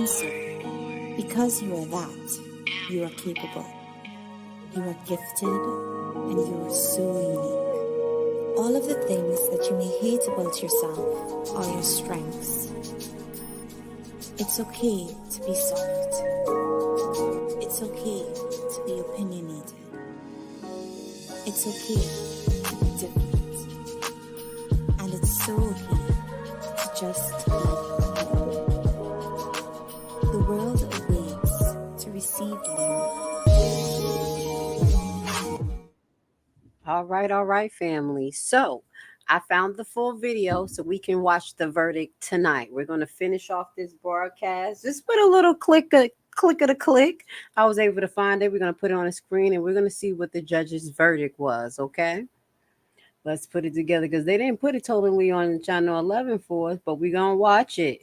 so, because you are that, you are capable, you are gifted, and you are so unique. All of the things that you may hate about yourself are your strengths. It's okay to be soft. It's okay to be opinionated. It's okay to be different. And it's so okay to just be. The world awaits to receive you. All right, family. So I found the full video so we can watch the verdict tonight. We're going to finish off this broadcast. Just put a little click of the click. I was able to find it. We're going to put it on the screen and we're going to see what the judge's verdict was, okay? Let's put it together because they didn't put it totally on channel 11 for us, but we're going to watch it.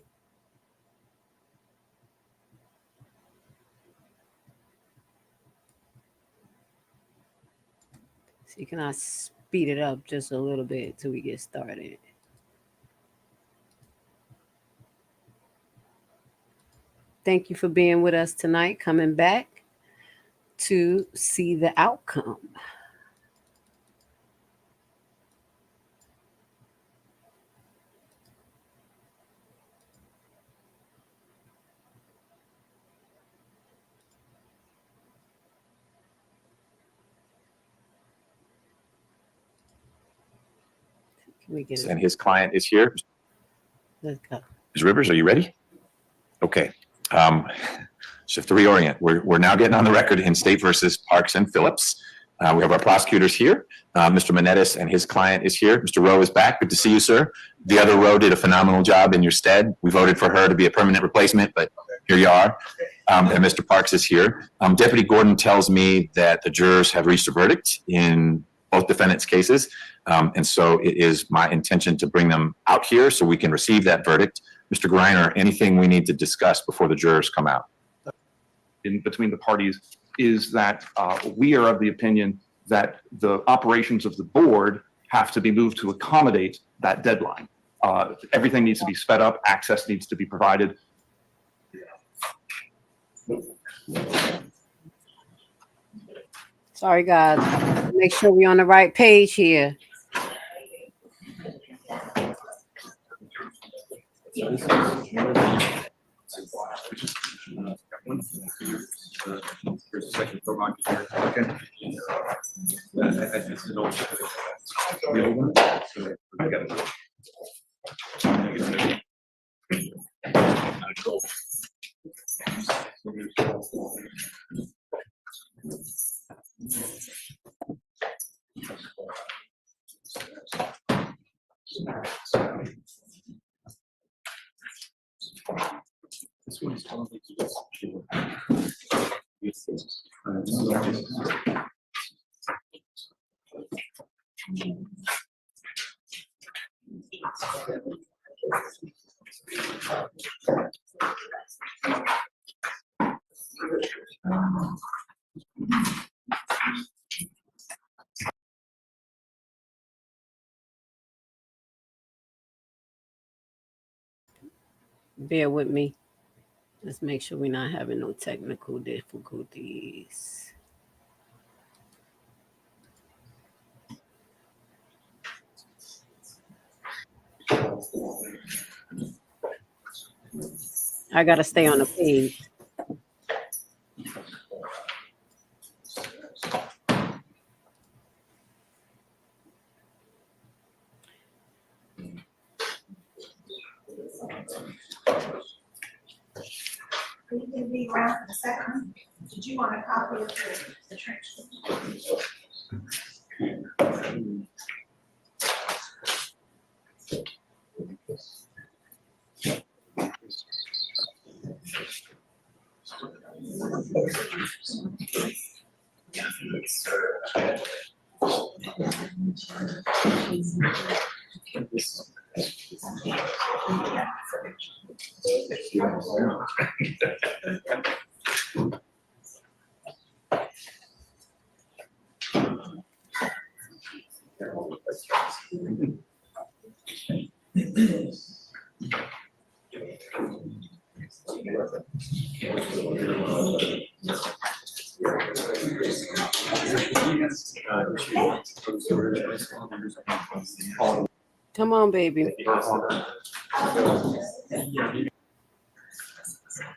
So can I speed it up just a little bit till we get started? Thank you for being with us tonight, coming back to see the outcome. Can we get it? And his client is here. Let's go. Ms. Rivers, are you ready? Okay. So to reorient, we're now getting on the record in State versus Parks and Phillips. We have our prosecutors here. Mr. Menendez and his client is here. Mr. Rowe is back. Good to see you, sir. The other Rowe did a phenomenal job in your stead. We voted for her to be a permanent replacement, but here you are. And Mr. Parks is here. Deputy Gordon tells me that the jurors have reached a verdict in both defendants' cases. And so it is my intention to bring them out here so we can receive that verdict. Mr. Greiner, anything we need to discuss before the jurors come out? In between the parties is that we are of the opinion that the operations of the board have to be moved to accommodate that deadline. Everything needs to be sped up, access needs to be provided. Sorry, guys. Make sure we're on the right page here. This one's totally Bear with me. Let's make sure we're not having no technical difficulties. I gotta stay on the page. Are you going to be around for the second? Did you want a copy of the transcript? Come on, baby.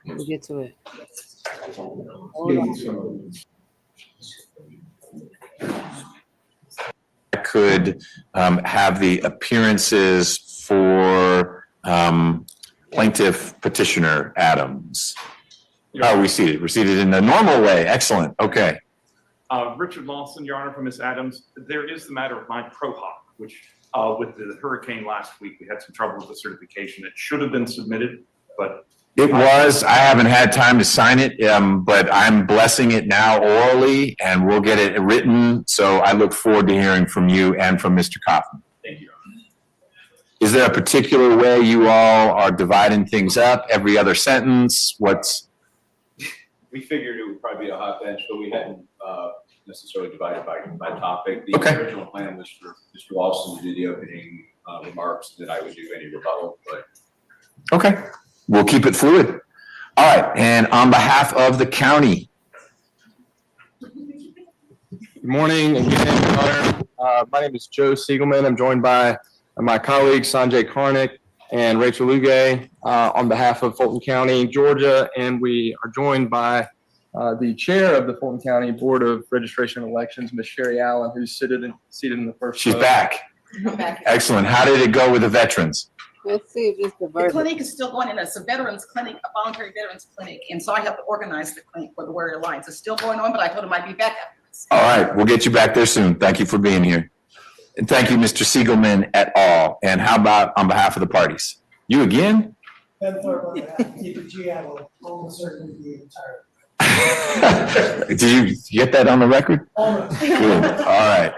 We'll get to it. Hold on. Could have the appearances for plaintiff petitioner Adams. Oh, we seated. We're seated in the normal way. Excellent. Okay. Richard Lawson, Your Honor, for Ms. Adams. There is the matter of my ProHoc, which with the hurricane last week, we had some trouble with the certification. It should have been submitted, but It was. I haven't had time to sign it, but I'm blessing it now orally, and we'll get it written. So I look forward to hearing from you and from Mr. Kaufman. thank you, Your Honor. Is there a particular way you all are dividing things up? Every other sentence? What's? We figured it would probably be a hot bench, but we hadn't necessarily divided by topic. The Okay. original plan was for Mr. Lawson to do the opening remarks, that I would do any rebuttal, but Okay. We'll keep it fluid. All right. And on behalf of the county, Good morning again, Your Honor. My name is Joe Siegelman. I'm joined by my colleagues Sanjay Karnik and Rachel Lugay on behalf of Fulton County, Georgia, and we are joined by the chair of the Fulton County Board of Registration and Elections, Ms. Sherry Allen, who's seated in the first she's row. back. Excellent. How did it go with the veterans? Let's see if this is the The verdict. clinic is still going in. It's a veterans clinic, a voluntary veterans clinic. And so I helped organize the clinic for the Warrior Alliance. It's still going on, but I told them I'd be back afterwards. All right. We'll get you back there soon. Thank you for being here. And thank you, Mr. Siegelman et al. And how about on behalf of the parties? You again? Ben Thorpe on behalf of TPG, I will almost certainly be retired. Did you get that on the record? Almost. Good. All right.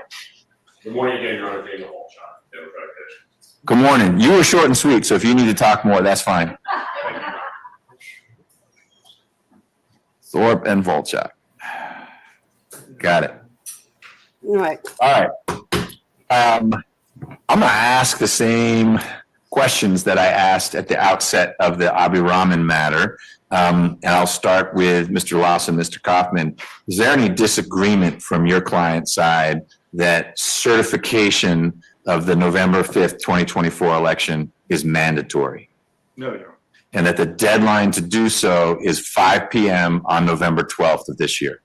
Good morning again, Your Honor, Daniel Holshot, Democratic Commission. Good morning. You were short and sweet, so if you need to talk more, that's fine. Thorpe and Volchak. Got it. All right. All right. I'm going to ask the same questions that I asked at the outset of the Abhiraman matter. And I'll start with Mr. Lawson, Mr. Kaufman. Is there any disagreement from your client side that certification of the November 5th, 2024 election is mandatory? No, Your Honor. And that the deadline to do so is 5 p.m. on November 12th of this year?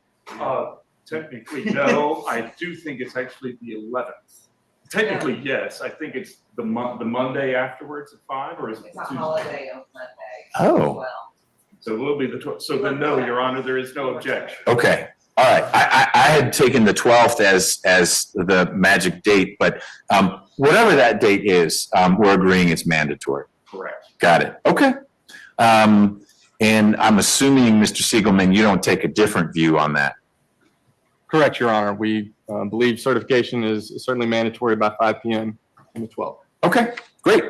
Technically, no. I do think it's actually the 11th. Technically, yes. I think it's the Monday afterwards at 5, or is it It's a Tuesday? holiday on Monday. Oh. as well. So it will be the 12th. So then, no, Your Honor, there is no objection. Okay, all right. I had taken the 12th as the magic date, but whatever that date is, we're agreeing it's mandatory. Correct. Got it. Okay. And I'm assuming, Mr. Siegelman, you don't take a different view on that. Correct, Your Honor. We believe certification is certainly mandatory by 5 p.m. on the 12th. Okay, great.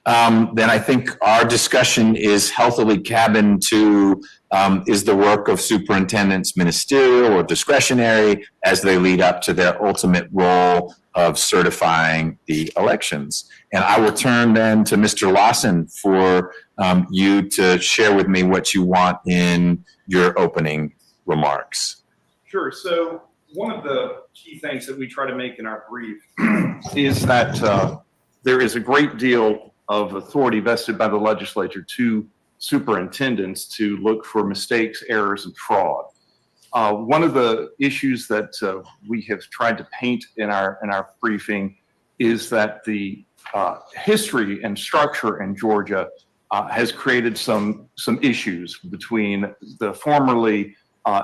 Then I think our discussion is healthily cabined to is the work of superintendents ministerial or discretionary as they lead up to their ultimate role of certifying the elections. And I will turn then to Mr. Lawson for you to share with me what you want in your opening remarks. Sure. So one of the key things that we try to make in our brief is that there is a great deal of authority vested by the legislature to superintendents to look for mistakes, errors, and fraud. One of the issues that we have tried to paint in our briefing is that the history and structure in Georgia has created some issues between the formerly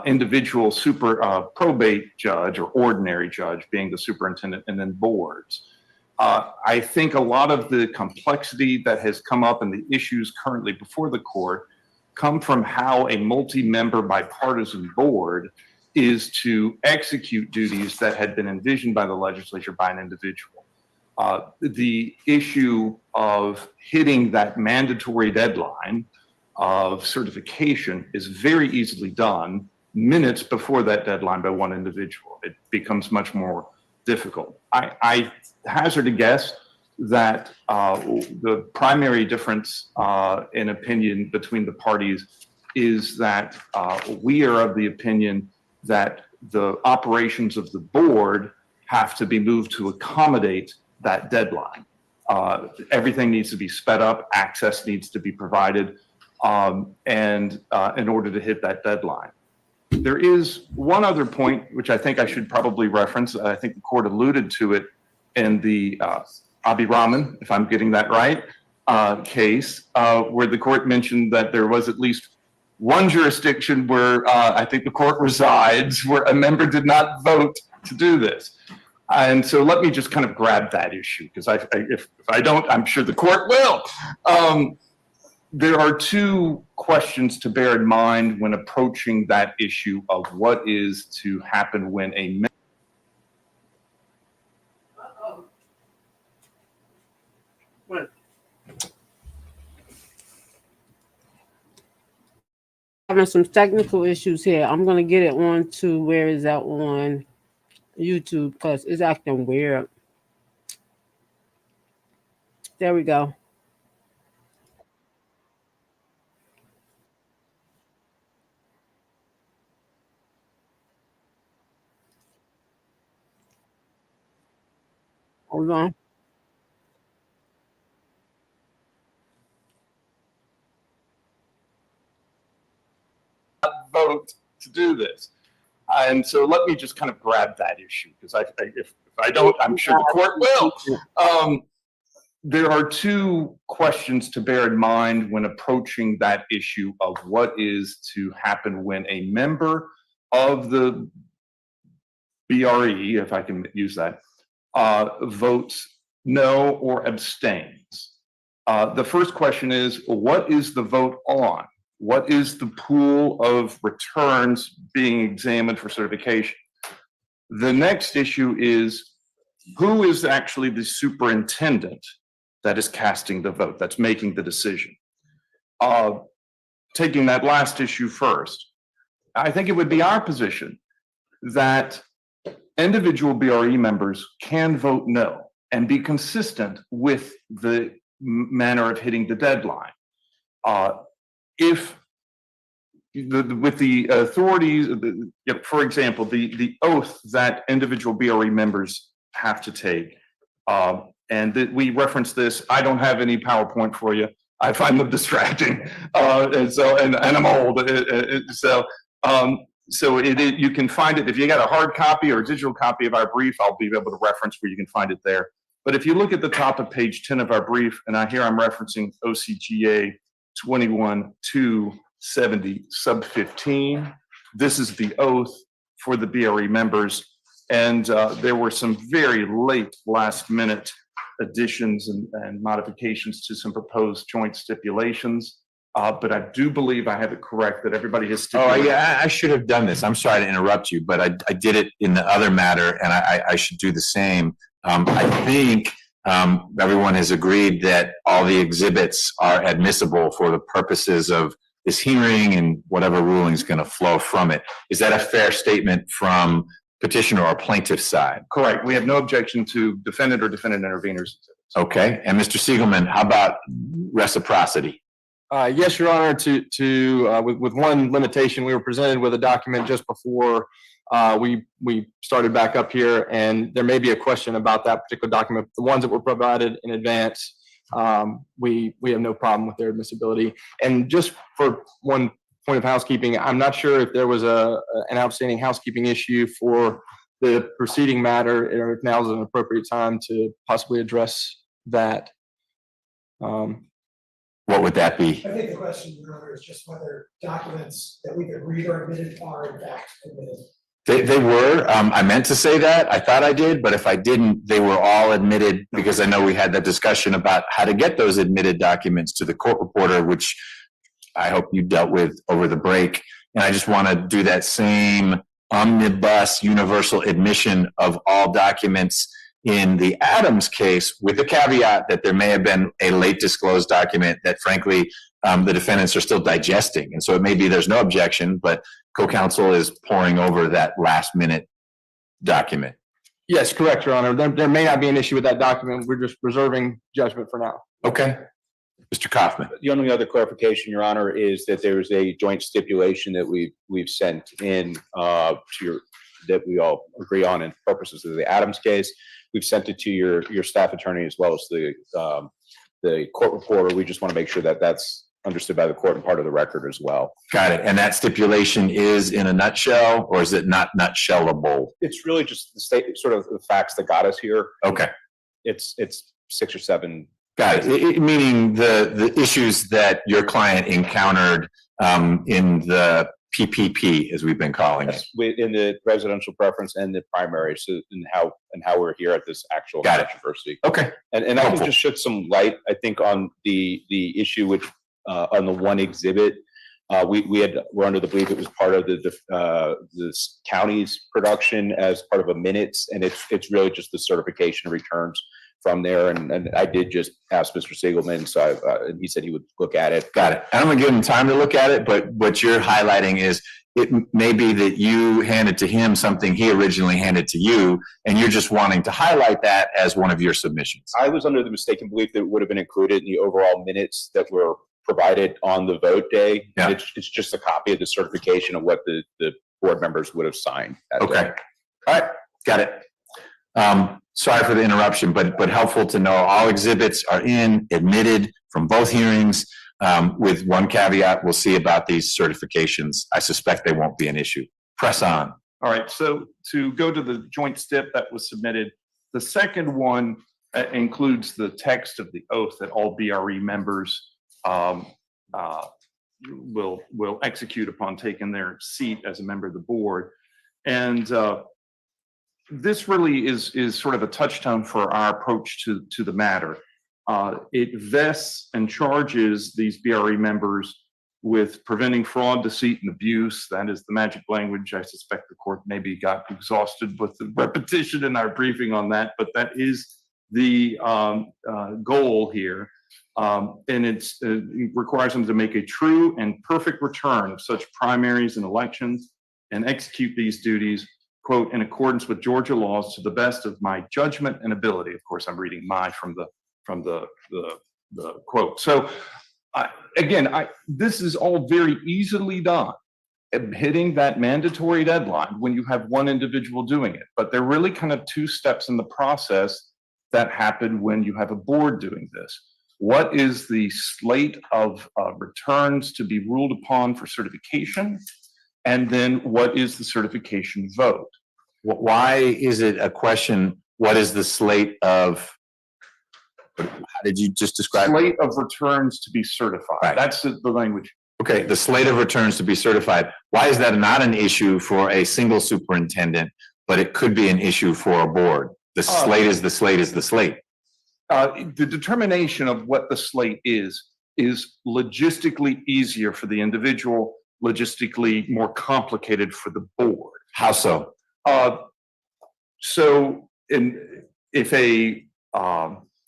individual probate judge or ordinary judge being the superintendent and then boards. I think a lot of the complexity that has come up and the issues currently before the court come from how a multi-member bipartisan board is to execute duties that had been envisioned by the legislature by an individual. The issue of hitting that mandatory deadline of certification is very easily done minutes before that deadline by one individual. It becomes much more difficult. I hazard a guess that the primary difference in opinion between the parties is that we are of the opinion that the operations of the board have to be moved to accommodate that deadline. Everything needs to be sped up, access needs to be provided, and in order to hit that deadline. There is one other point, which I think I should probably reference. I think the court alluded to it in the Abhiraman, if I'm getting that right, case, where the court mentioned that there was at least one jurisdiction where I think the court resides, where a member did not vote to do this. And so let me just kind of grab that issue, because if I don't, I'm sure the court will. There are two questions to bear in mind when approaching that issue of what is to happen when a member Having some technical issues here. I'm gonna get it on to where is that on YouTube because it's acting weird. There we go. Hold on. vote to do this. And so let me just kind of grab that issue, because if I don't, I'm sure the court will. There are two questions to bear in mind when approaching that issue of what is to happen when a member of the BRE, if I can use that, votes no or abstains. The first question is, what is the vote on? What is the pool of returns being examined for certification? The next issue is, who is actually the superintendent that is casting the vote, that's making the decision? Taking that last issue first, I think it would be our position that individual BRE members can vote no and be consistent with the manner of hitting the deadline. If with the authorities, for example, the oath that individual BRE members have to take, and that we reference this, I don't have any PowerPoint for you. I find them distracting, and I'm old, so you can find it if you got a hard copy or a digital copy of our brief. I'll be able to reference where you can find it there. But if you look at the top of page 10 of our brief, and here I'm referencing OCGA 21-270 sub 15. This is the oath for the BRE members. And there were some very late last minute additions and modifications to some proposed joint stipulations. But I do believe I have it correct that everybody has stipulated. Oh, yeah, I should have done this. I'm sorry to interrupt you, but I did it in the other matter, and I should do the same. I think everyone has agreed that all the exhibits are admissible for the purposes of this hearing and whatever ruling is going to flow from it. Is that a fair statement from petitioner or plaintiff side? Correct. We have no objection to defendant or defendant interveners. Okay. And Mr. Siegelman, how about reciprocity? Yes, Your Honor, with one limitation. We were presented with a document just before we started back up here, and there may be a question about that particular document. The ones that were provided in advance, we have no problem with their admissibility. And just for one point of housekeeping, I'm not sure if there was an outstanding housekeeping issue for the preceding matter, or if now is an appropriate time to possibly address that. What would that be? I think the question, Your Honor, is just whether documents that we've agreed are admitted are in fact admitted. They were. I meant to say that. I thought I did, but if I didn't, they were all admitted, because I know we had that discussion about how to get those admitted documents to the court reporter, which I hope you dealt with over the break. And I just want to do that same omnibus universal admission of all documents in the Adams case, with the caveat that there may have been a late disclosed document that frankly the defendants are still digesting. And so it may be there's no objection, but co-counsel is poring over that last minute document. Yes, correct, Your Honor. There may not be an issue with that document. We're just reserving judgment for now. Okay. Mr. Kaufman. The only other clarification, Your Honor, is that there is a joint stipulation that we've sent in to your, that we all agree on in purposes of the Adams case. We've sent it to your staff attorney as well as the court reporter. We just want to make sure that that's understood by the court and part of the record as well. Got it. And that stipulation is in a nutshell, or is it not nutshellable? It's really just the state, sort of the facts that got us here. Okay. It's 6 or 7. Got it. Meaning the issues that your client encountered in the PPP, as we've been calling it. In the residential preference and the primary, so and how we're here at this actual Got it. controversy. Okay. And I can Helpful. just shed some light, I think, on the issue which on the one exhibit. We're under the belief it was part of this county's production as part of a minutes, and it's really just the certification returns from there. And I did just ask Mr. Siegelman, so and he said he would look at it. Got it. I'm gonna give him time to look at it, but what you're highlighting is it may be that you handed to him something he originally handed to you, and you're just wanting to highlight that as one of your submissions. I was under the mistaken belief that it would have been included in the overall minutes that were provided on the vote day. Yeah. It's just a copy of the certification of what the board members would have signed. That Okay. day. All right. Got it. Sorry for the interruption, but helpful to know all exhibits are admitted from both hearings, with one caveat. We'll see about these certifications. I suspect they won't be an issue. Press on. All right, so to go to the joint stip that was submitted, the second one includes the text of the oath that all BRE members will execute upon taking their seat as a member of the board. And this really is sort of a touchstone for our approach to the matter. It vests and charges these BRE members with preventing fraud, deceit, and abuse. That is the magic language. I suspect the court maybe got exhausted with the repetition in our briefing on that, but that is the goal here. And it requires them to make a true and perfect return of such primaries and elections and execute these duties, quote, in accordance with Georgia laws to the best of my judgment and ability. Of course, I'm reading my from the quote. So this is all very easily done, hitting that mandatory deadline when you have one individual doing it. But there are really kind of two steps in the process that happen when you have a board doing this. What is the slate of returns to be ruled upon for certification? And then what is the certification vote? Why is it a question? What is the slate of? How did you just describe it? Slate of returns to be certified. Right. That's the language. Okay, the slate of returns to be certified. Why is that not an issue for a single superintendent, but it could be an issue for a board? The slate is the slate is the slate. The determination of what the slate is logistically easier for the individual, logistically more complicated for the board. How so?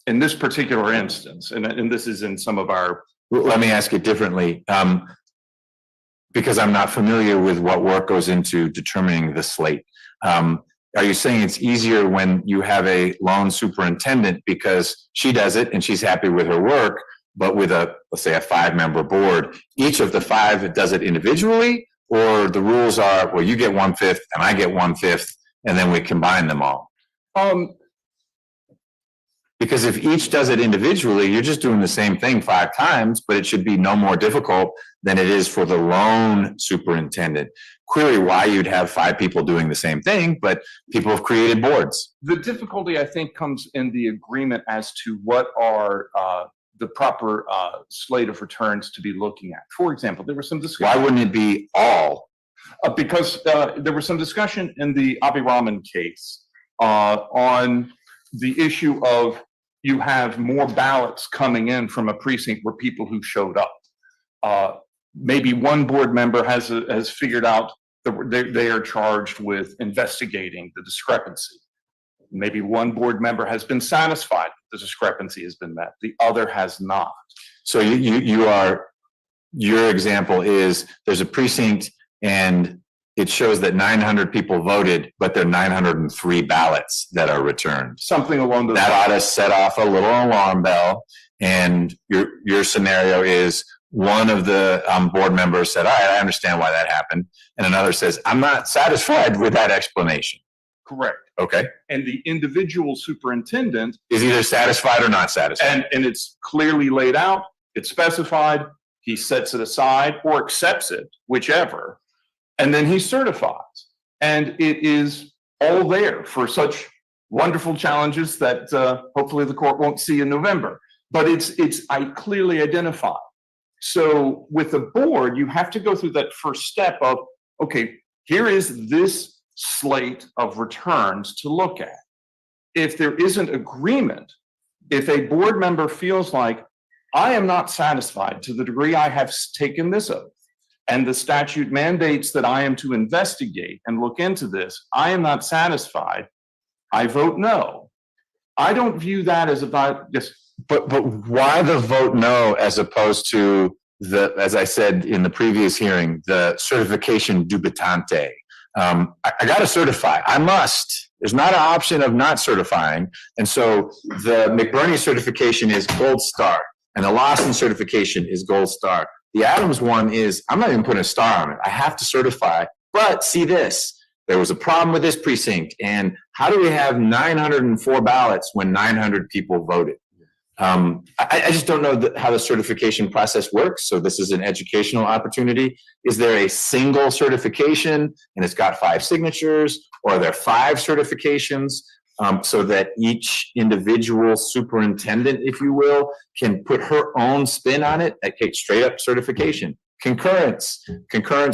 In this particular instance, and this is in some of our. Let me ask it differently, because I'm not familiar with what work goes into determining the slate. Are you saying it's easier when you have a lone superintendent because she does it and she's happy with her work, but with let's say a 5-member board, each of the 5 does it individually, or the rules are, well, you get 1/5 and I get 1/5, and then we combine them all? Because if each does it individually, you're just doing the same thing 5 times, but it should be no more difficult than it is for the lone superintendent. Query why you'd have 5 people doing the same thing, but people have created boards. The difficulty, I think, comes in the agreement as to what are the proper slate of returns to be looking at. For example, there was some discussion. Why wouldn't it be all? Because there was some discussion in the Abhiraman case on the issue of you have more ballots coming in from a precinct where people who showed up. Maybe one board member has figured out that they are charged with investigating the discrepancy. Maybe one board member has been satisfied the discrepancy has been met. The other has not. So your example is there's a precinct and it shows that 900 people voted, but there are 903 ballots that are returned. Something along those. That ought to set off a little alarm bell. And your scenario is one of the board members said, all right, I understand why that happened. And another says, I'm not satisfied with that explanation. Correct. Okay. And the individual superintendent, Is either satisfied or not satisfied. and it's clearly laid out, it's specified, he sets it aside or accepts it, whichever, and then he certifies. And it is all there for such wonderful challenges that hopefully the court won't see in November. But it's I clearly identified. So with the board, you have to go through that first step of, okay, here is this slate of returns to look at. If there isn't agreement, if a board member feels like, I am not satisfied to the degree I have taken this oath, and the statute mandates that I am to investigate and look into this, I am not satisfied, I vote no. I don't view that as about just. But why the vote no as opposed to the, as I said in the previous hearing, the certification dubitante? I got to certify. I must. There's not an option of not certifying. And so the McBurney certification is gold star, and the Lawson certification is gold star. The Adams one is, I'm not even putting a star on it. I have to certify. But see this, there was a problem with this precinct. And how do we have 904 ballots when 900 people voted? I just don't know how the certification process works. So this is an educational opportunity. Is there a single certification and it's got 5 signatures, or are there 5 certifications so that each individual superintendent, if you will, can put her own spin on it? Okay, straight up certification, concurrence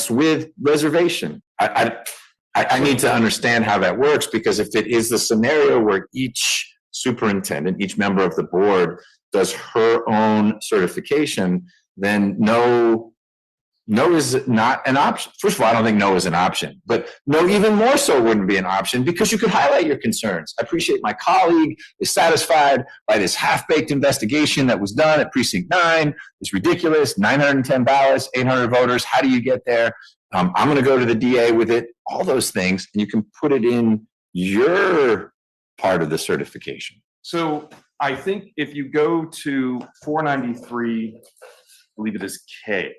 with reservation. I need to understand how that works, because if it is the scenario where each superintendent, each member of the board does her own certification, then no is not an option. First of all, I don't think no is an option, but no even more so wouldn't be an option, because you could highlight your concerns. I appreciate my colleague is satisfied by this half-baked investigation that was done at precinct 9. It's ridiculous. 910 ballots, 800 voters. How do you get there? I'm going to go to the DA with it, all those things, and you can put it in your part of the certification. So I think if you go to 493, I believe it is K.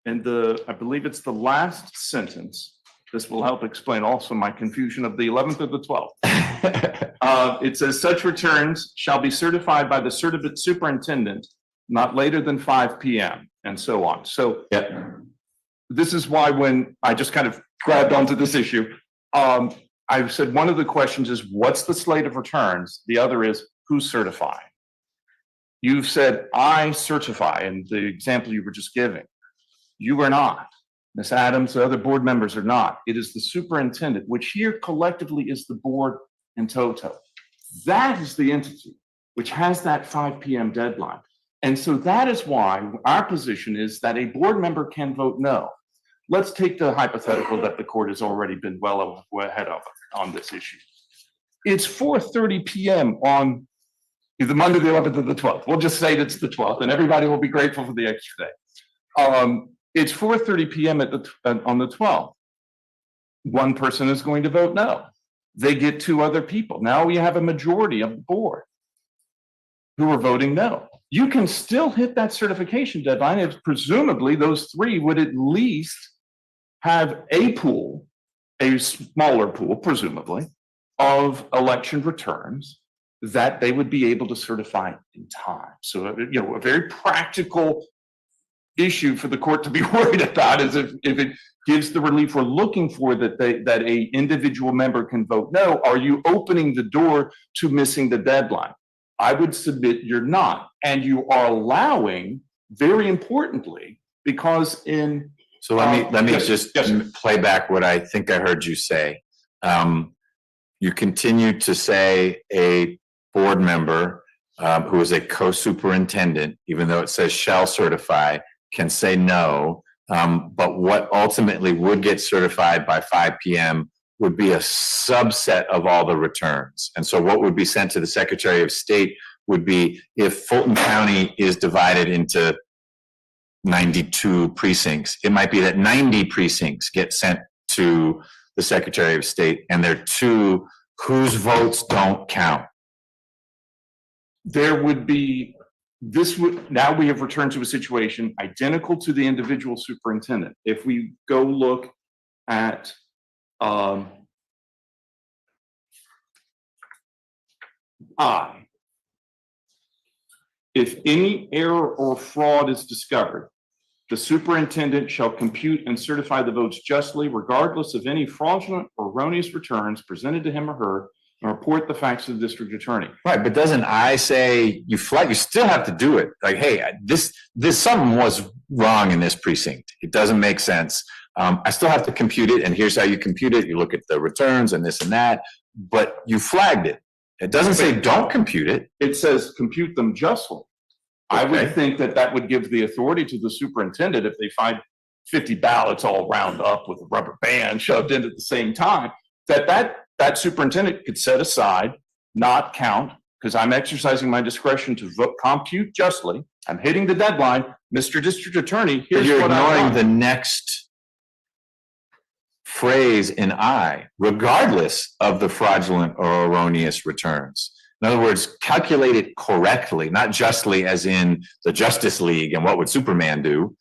And I believe it's the last sentence. This will help explain also my confusion of the 11th or the 12th. It says such returns shall be certified by the superintendent not later than 5 p.m. and so on. So this is why when I just kind of grabbed onto this issue, I said one of the questions is what's the slate of returns? The other is who's certifying? You've said I certify in the example you were just giving. You are not. Ms. Adams, the other board members are not. It is the superintendent, which here collectively is the board in toto. That is the entity which has that 5 p.m. deadline. And so that is why our position is that a board member can vote no. Let's take the hypothetical that the court has already been well ahead of on this issue. It's 4:30 p.m. on either Monday, the 11th, or the 12th. We'll just say it's the 12th, and everybody will be grateful for the extra day. It's 4:30 p.m. on the 12th. One person is going to vote no. They get 2 other people. Now we have a majority of the board who are voting no. You can still hit that certification deadline if presumably those 3 would at least have a pool, a smaller pool, presumably, of election returns that they would be able to certify in time. So, a very practical issue for the court to be worried about is if it gives the relief we're looking for, that a individual member can vote no, are you opening the door to missing the deadline? I would submit you're not, and you are allowing, very importantly, because in So let me just play back what I think I heard you say. You continue to say a board member who is a co-superintendent, even though it says shall certify, can say no. But what ultimately would get certified by 5 p.m. would be a subset of all the returns. And so what would be sent to the Secretary of State would be if Fulton County is divided into 92 precincts, it might be that 90 precincts get sent to the Secretary of State, and there are two whose votes don't count. There would be, now we have returned to a situation identical to the individual superintendent. If we go look at if any error or fraud is discovered, the superintendent shall compute and certify the votes justly, regardless of any fraudulent or erroneous returns presented to him or her, and report the facts to the district attorney. Right, but doesn't I say you still have to do it? Like, hey, this something was wrong in this precinct. It doesn't make sense. I still have to compute it, and here's how you compute it. You look at the returns and this and that, but you flagged it. It doesn't say don't compute it. It says compute them justly. I would think that would give the authority to the superintendent if they find 50 ballots all round up with a rubber band shoved in at the same time, that superintendent could set aside, not count, because I'm exercising my discretion to vote, compute justly. I'm hitting the deadline. Mr. District Attorney, here's You're what I ignoring want. the next phrase in I, regardless of the fraudulent or erroneous returns. In other words, calculate it correctly, not justly as in the Justice League and what would Superman do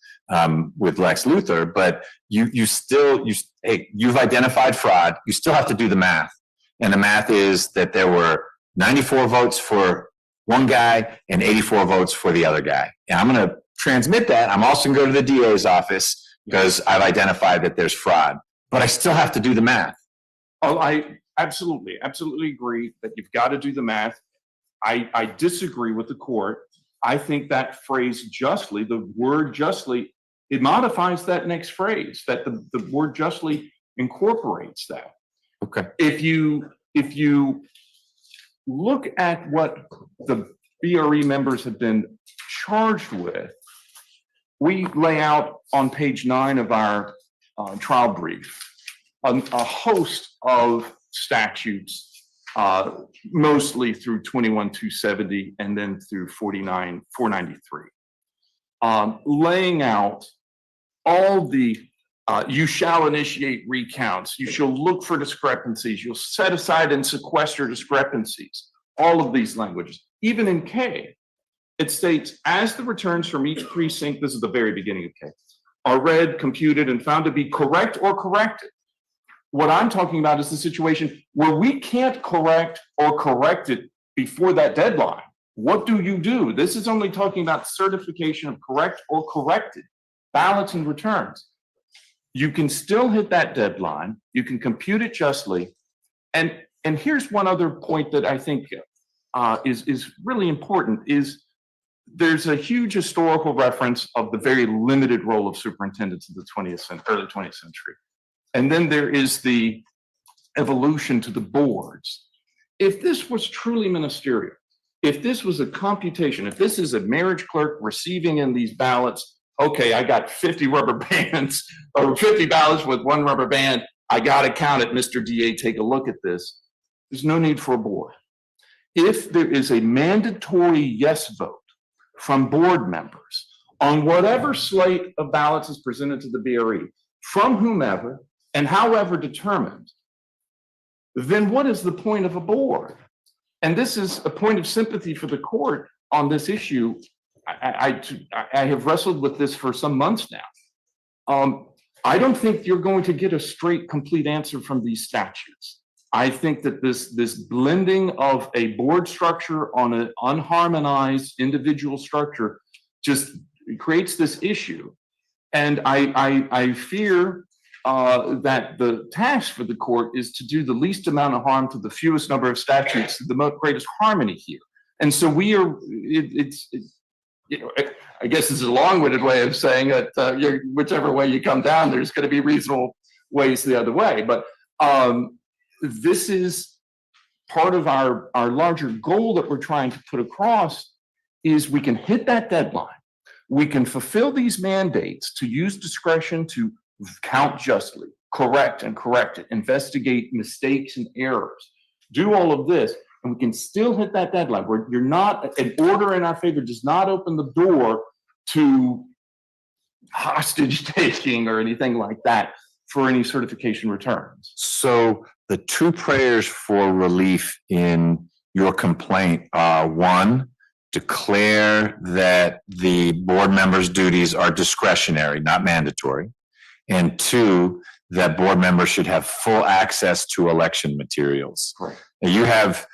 with Lex Luthor, but you've identified fraud. You still have to do the math. And the math is that there were 94 votes for one guy and 84 votes for the other guy. And I'm going to transmit that. I'm also going to go to the DA's office because I've identified that there's fraud, but I still have to do the math. Oh, I absolutely agree that you've got to do the math. I disagree with the court. I think that phrase justly, the word justly, it modifies that next phrase, that the word justly incorporates that. Okay. If you look at what the BRE members have been charged with, we lay out on page 9 of our trial brief a host of statutes, mostly through 21-270 and then through 49-493, laying out all the you shall initiate recounts, you shall look for discrepancies, you'll set aside and sequester discrepancies, all of these languages. Even in K, it states, as the returns from each precinct, this is the very beginning of K, are read, computed, and found to be correct or corrected. What I'm talking about is the situation where we can't correct or correct it before that deadline. What do? This is only talking about certification of correct or corrected ballots and returns. You can still hit that deadline. You can compute it justly. And here's one other point that I think is really important is there's a huge historical reference of the very limited role of superintendents in the early 20th century. And then there is the evolution to the boards. If this was truly ministerial, if this was a computation, if this is a marriage clerk receiving in these ballots, okay, I got 50 rubber bands or 50 ballots with one rubber band. I got to count it. Mr. DA, take a look at this. There's no need for a board. If there is a mandatory yes vote from board members on whatever slate of ballots is presented to the BRE, from whomever and however determined, then what is the point of a board? And this is a point of sympathy for the court on this issue. I have wrestled with this for some months now. I don't think you're going to get a straight, complete answer from these statutes. I think that this blending of a board structure on an unharmonized individual structure just creates this issue. And I fear that the task for the court is to do the least amount of harm to the fewest number of statutes, the greatest harmony here. And so we are, I guess it's a long-winded way of saying that whichever way you come down, there's going to be reasonable ways the other way. But this is part of our larger goal that we're trying to put across is we can hit that deadline. We can fulfill these mandates to use discretion to count justly, correct it, investigate mistakes and errors, do all of this, and we can still hit that deadline where you're not, an order in our favor does not open the door to hostage taking or anything like that for any certification returns. So the two prayers for relief in your complaint are, one, declare that the board members' duties are discretionary, not mandatory. And two, that board members should have full access to election materials. Correct. Now, you have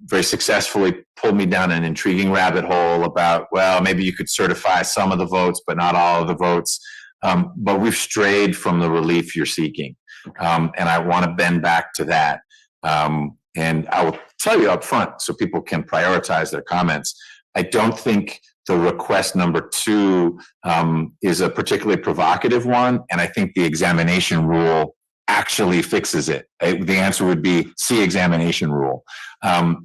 very successfully pulled me down an intriguing rabbit hole about, well, maybe you could certify some of the votes, but not all of the votes. But we've strayed from the relief you're seeking. And I want to bend back to that. And I will tell you up front so people can prioritize their comments. I don't think the request number 2 is a particularly provocative one. And I think the examination rule actually fixes it. The answer would be see examination rule.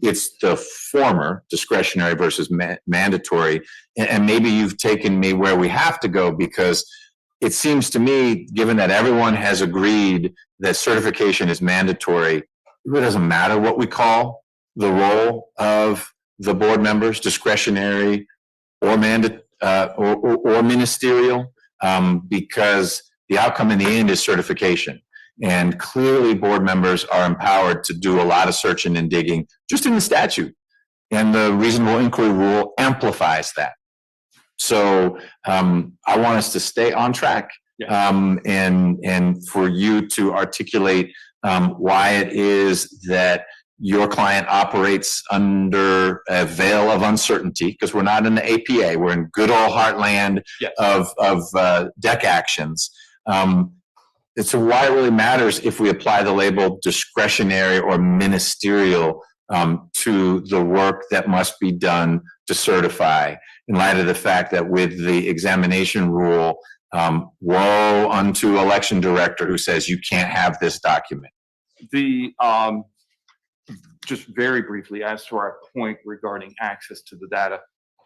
It's the former, discretionary versus mandatory. And maybe you've taken me where we have to go, because it seems to me, given that everyone has agreed that certification is mandatory, it really doesn't matter what we call the role of the board members, discretionary or ministerial, because the outcome in the end is certification. And clearly board members are empowered to do a lot of searching and digging just in the statute. And the reasonable inquiry rule amplifies that. So I want us to stay on track, and for you to articulate why it is that your client operates under a veil of uncertainty, because we're not in the APA, we're in good old heartland of DEC actions. So why it really matters if we apply the label discretionary or ministerial to the work that must be done to certify, in light of the fact that with the examination rule, woe unto election director who says you can't have this document. The just very briefly, as to our point regarding access to the data,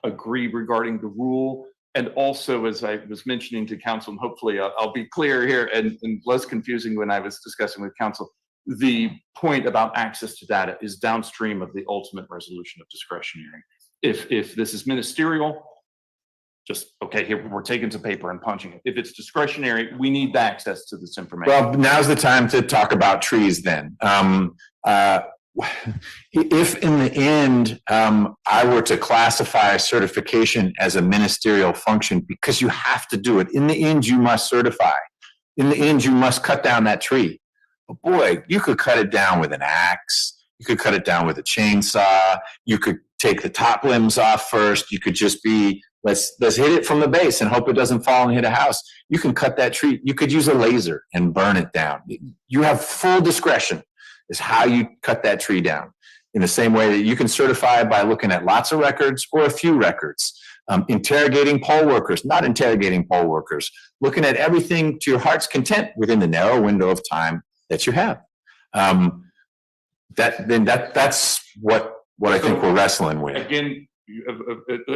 agree regarding the rule. And also, as I was mentioning to council, and hopefully I'll be clear here and less confusing when I was discussing with council, the point about access to data is downstream of the ultimate resolution of discretionary. If this is ministerial, just, okay, here, we're taking some paper and punching it. If it's discretionary, we need access to this information. Well, now's the time to talk about trees then. If in the end, I were to classify certification as a ministerial function, because you have to do it. In the end, you must certify. In the end, you must cut down that tree. But boy, you could cut it down with an axe. You could cut it down with a chainsaw. You could take the top limbs off first. You could just be, let's hit it from the base and hope it doesn't fall and hit a house. You can cut that tree. You could use a laser and burn it down. You have full discretion is how you cut that tree down. In the same way that you can certify by looking at lots of records or a few records, interrogating poll workers, not interrogating poll workers, looking at everything to your heart's content within the narrow window of time that you have. That's what I think we're wrestling with. Again,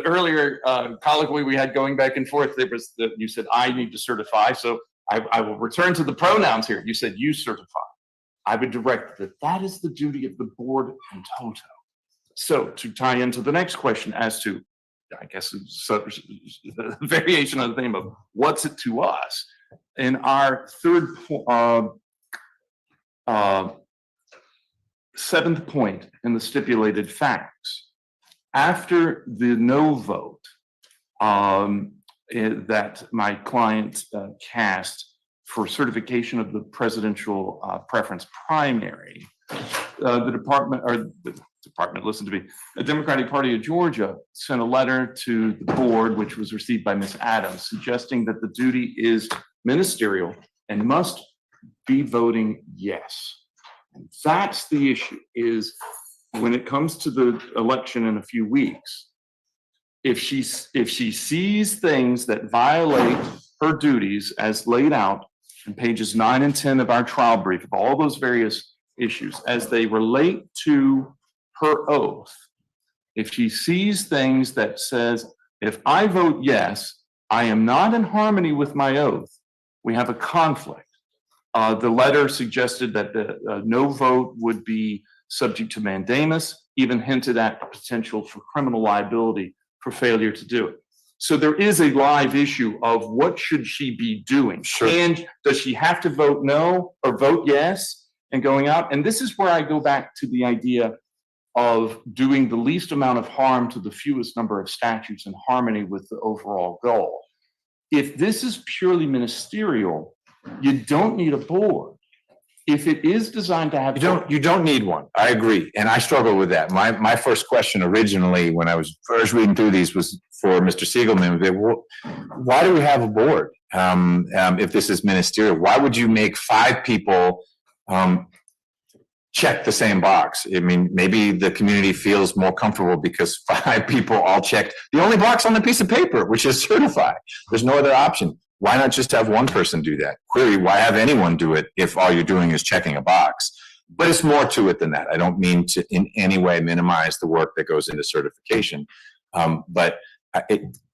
earlier colloquy we had going back and forth, there was you said I need to certify, so I will return to the pronouns here. You said you certify. I would direct that is the duty of the board in toto. So to tie into the next question as to, I guess, the variation of the theme of what's it to us, in our seventh point in the stipulated facts, after the no vote that my client cast for certification of the presidential preference primary, the Democratic Party of Georgia sent a letter to the board, which was received by Ms. Adams, suggesting that the duty is ministerial and must be voting yes. And that's the issue, is when it comes to the election in a few weeks, if she sees things that violate her duties as laid out in pages 9 and 10 of our trial brief, of all those various issues as they relate to her oath, if she sees things that says, if I vote yes, I am not in harmony with my oath, we have a conflict. The letter suggested that the no vote would be subject to mandamus, even hinted at a potential for criminal liability for failure to do it. So there is a live issue of what should she be doing? Sure. And does she have to vote no or vote yes and going out? And this is where I go back to the idea of doing the least amount of harm to the fewest number of statutes in harmony with the overall goal. If this is purely ministerial, you don't need a board. If it is designed to have. You don't need one. I agree. And I struggle with that. My first question originally, when I was first reading through these, was for Mr. Siegelman. Why do we have a board? If this is ministerial, why would you make 5 people check the same box? I mean, maybe the community feels more comfortable because 5 people all checked the only box on the piece of paper, which is certified. There's no other option. Why not just have one person do that? Query, why have anyone do it if all you're doing is checking a box? But it's more to it than that. I don't mean to in any way minimize the work that goes into certification. But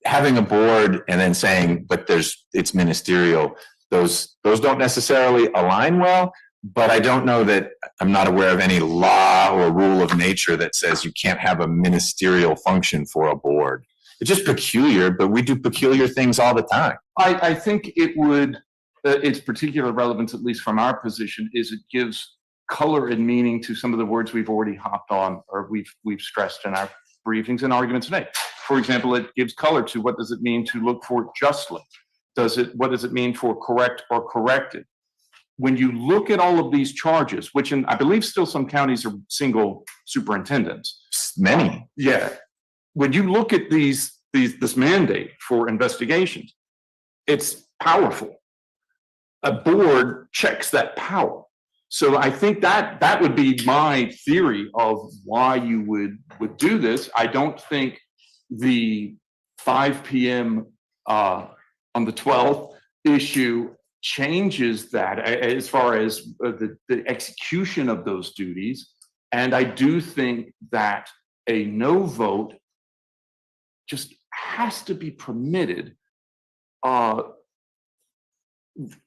having a board and then saying, but it's ministerial, those don't necessarily align well. But I don't know that, I'm not aware of any law or rule of nature that says you can't have a ministerial function for a board. It's just peculiar, but we do peculiar things all the time. I think it would, its particular relevance, at least from our position, is it gives color and meaning to some of the words we've already hopped on or we've stressed in our briefings and arguments today. For example, it gives color to what does it mean to look for justly? What does it mean for correct or corrected? When you look at all of these charges, which I believe still some counties are single superintendents. Many. Yeah. When you look at this mandate for investigations, it's powerful. A board checks that power. So I think that would be my theory of why you would do this. I don't think the 5 p.m. On the 12th issue changes that as far as the execution of those duties. And I do think that a no vote just has to be permitted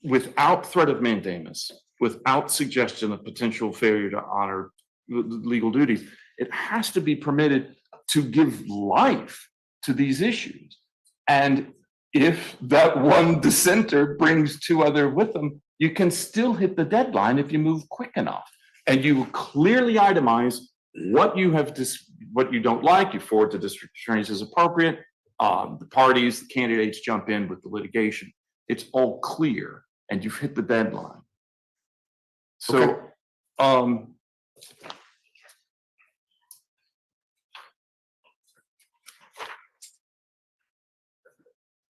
without threat of mandamus, without suggestion of potential failure to honor legal duties. It has to be permitted to give life to these issues. And if that one dissenter brings 2 other with them, you can still hit the deadline if you move quick enough. And you clearly itemize what you have, what you don't like, you forward to district attorneys as appropriate. The parties, the candidates jump in with the litigation. It's all clear and you've hit the deadline. So, Okay.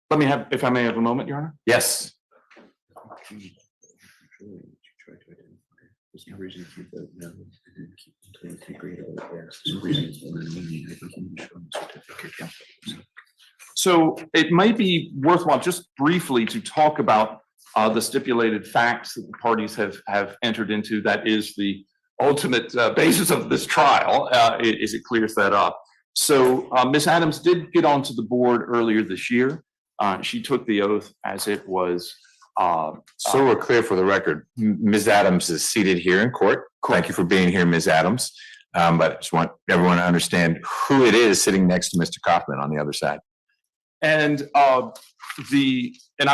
Let me have, if I may have a moment, Your Honor. Yes. There's no reason to vote no. Take great yes. There's no reason to So it might be worthwhile just briefly to talk about the stipulated facts that the parties have entered into. That is the ultimate basis of this trial, as it clears that up. So Ms. Adams did get onto the board earlier this year. She took the oath as it was. So we're clear for the record, Ms. Adams is seated here in court. Thank you for being here, Ms. Adams. But I just want everyone to understand who it is sitting next to Mr. Kaufman on the other side. And I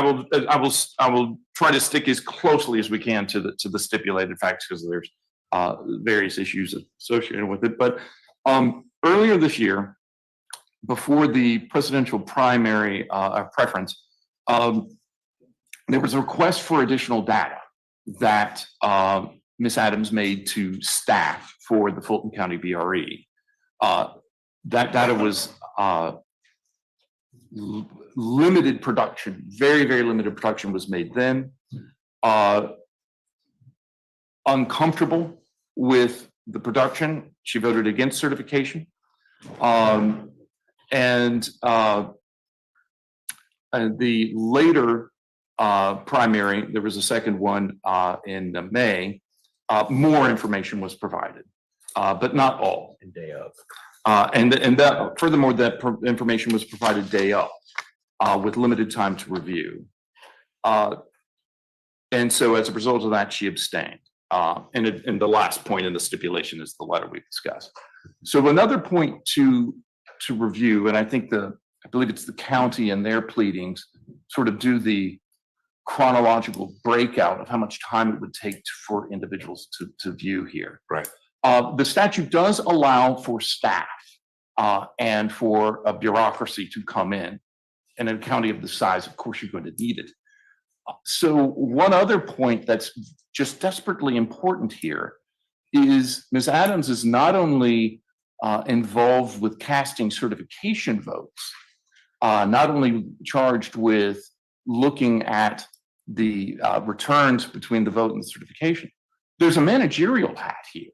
will try to stick as closely as we can to the stipulated facts because there's various issues associated with it. But earlier this year, before the presidential primary preference, there was a request for additional data that Ms. Adams made to staff for the Fulton County BRE. That data was limited production, very, very limited production was made then. Uncomfortable with the production, she voted against certification. And the later primary, there was a second one in May, more information was provided, but not all. And day of. And that, furthermore, that information was provided day of with limited time to review. And so as a result of that, she abstained. And the last point in the stipulation is the letter we discussed. So another point to review, and I believe it's the county and their pleadings sort of do the chronological breakout of how much time it would take for individuals to view here. Right. The statute does allow for staff and for a bureaucracy to come in. And in a county of the size, of course, you're going to need it. So one other point that's just desperately important here is Ms. Adams is not only involved with casting certification votes, not only charged with looking at the returns between the vote and the certification, there's a managerial hat here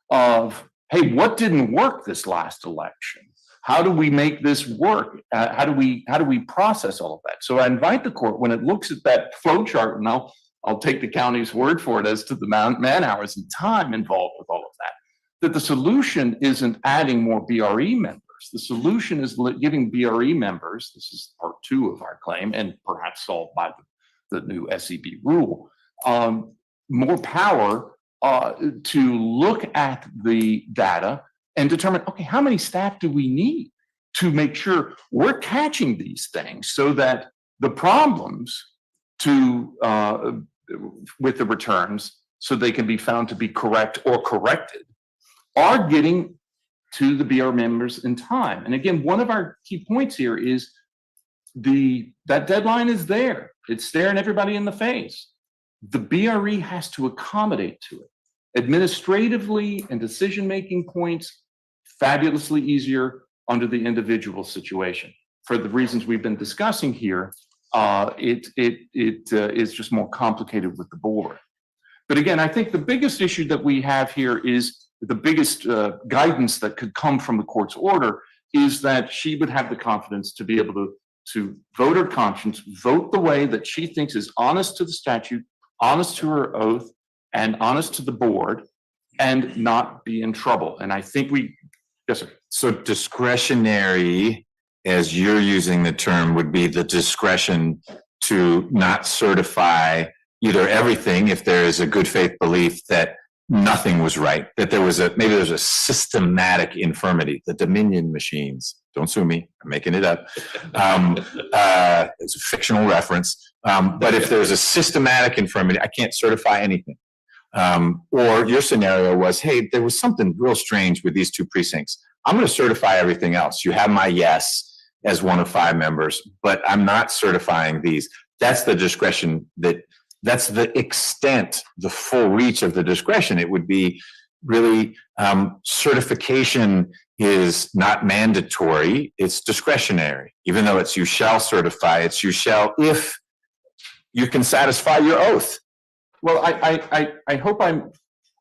of, hey, what didn't work this last election? How do we make this work? How do we process all of that? So I invite the court, when it looks at that flow chart, and I'll take the county's word for it as to the man hours and time involved with all of that the solution isn't adding more BRE members. The solution is giving BRE members, this is part 2 of our claim, and perhaps solved by the new SEB rule, more power to look at the data and determine, okay, how many staff do we need to make sure we're catching these things so that the problems with the returns, so they can be found to be correct or corrected, are getting to the BR members in time. And again, one of our key points here is that deadline is there. It's staring everybody in the face. The BRE has to accommodate to it. Administratively and decision-making points, fabulously easier under the individual situation. For the reasons we've been discussing here, it is just more complicated with the board. But again, I think the biggest issue that we have here is the biggest guidance that could come from the court's order is that she would have the confidence to be able to vote her conscience, vote the way that she thinks is honest to the statute, honest to her oath, and honest to the board, and not be in trouble. And I think yes, sir. So discretionary, as you're using the term, would be the discretion to not certify either everything if there is a good faith belief that nothing was right, that maybe there's a systematic infirmity. The Dominion machines, don't sue me, I'm making it up. It's a fictional reference. But if there's a systematic infirmity, I can't certify anything. Or your scenario was, hey, there was something real strange with these 2 precincts. I'm going to certify everything else. You have my yes as one of 5 members, but I'm not certifying these. That's the discretion that's the extent, the full reach of the discretion. It would be really certification is not mandatory, it's discretionary. Even though it's you shall certify, it's you shall if you can satisfy your oath. Well, I hope I'm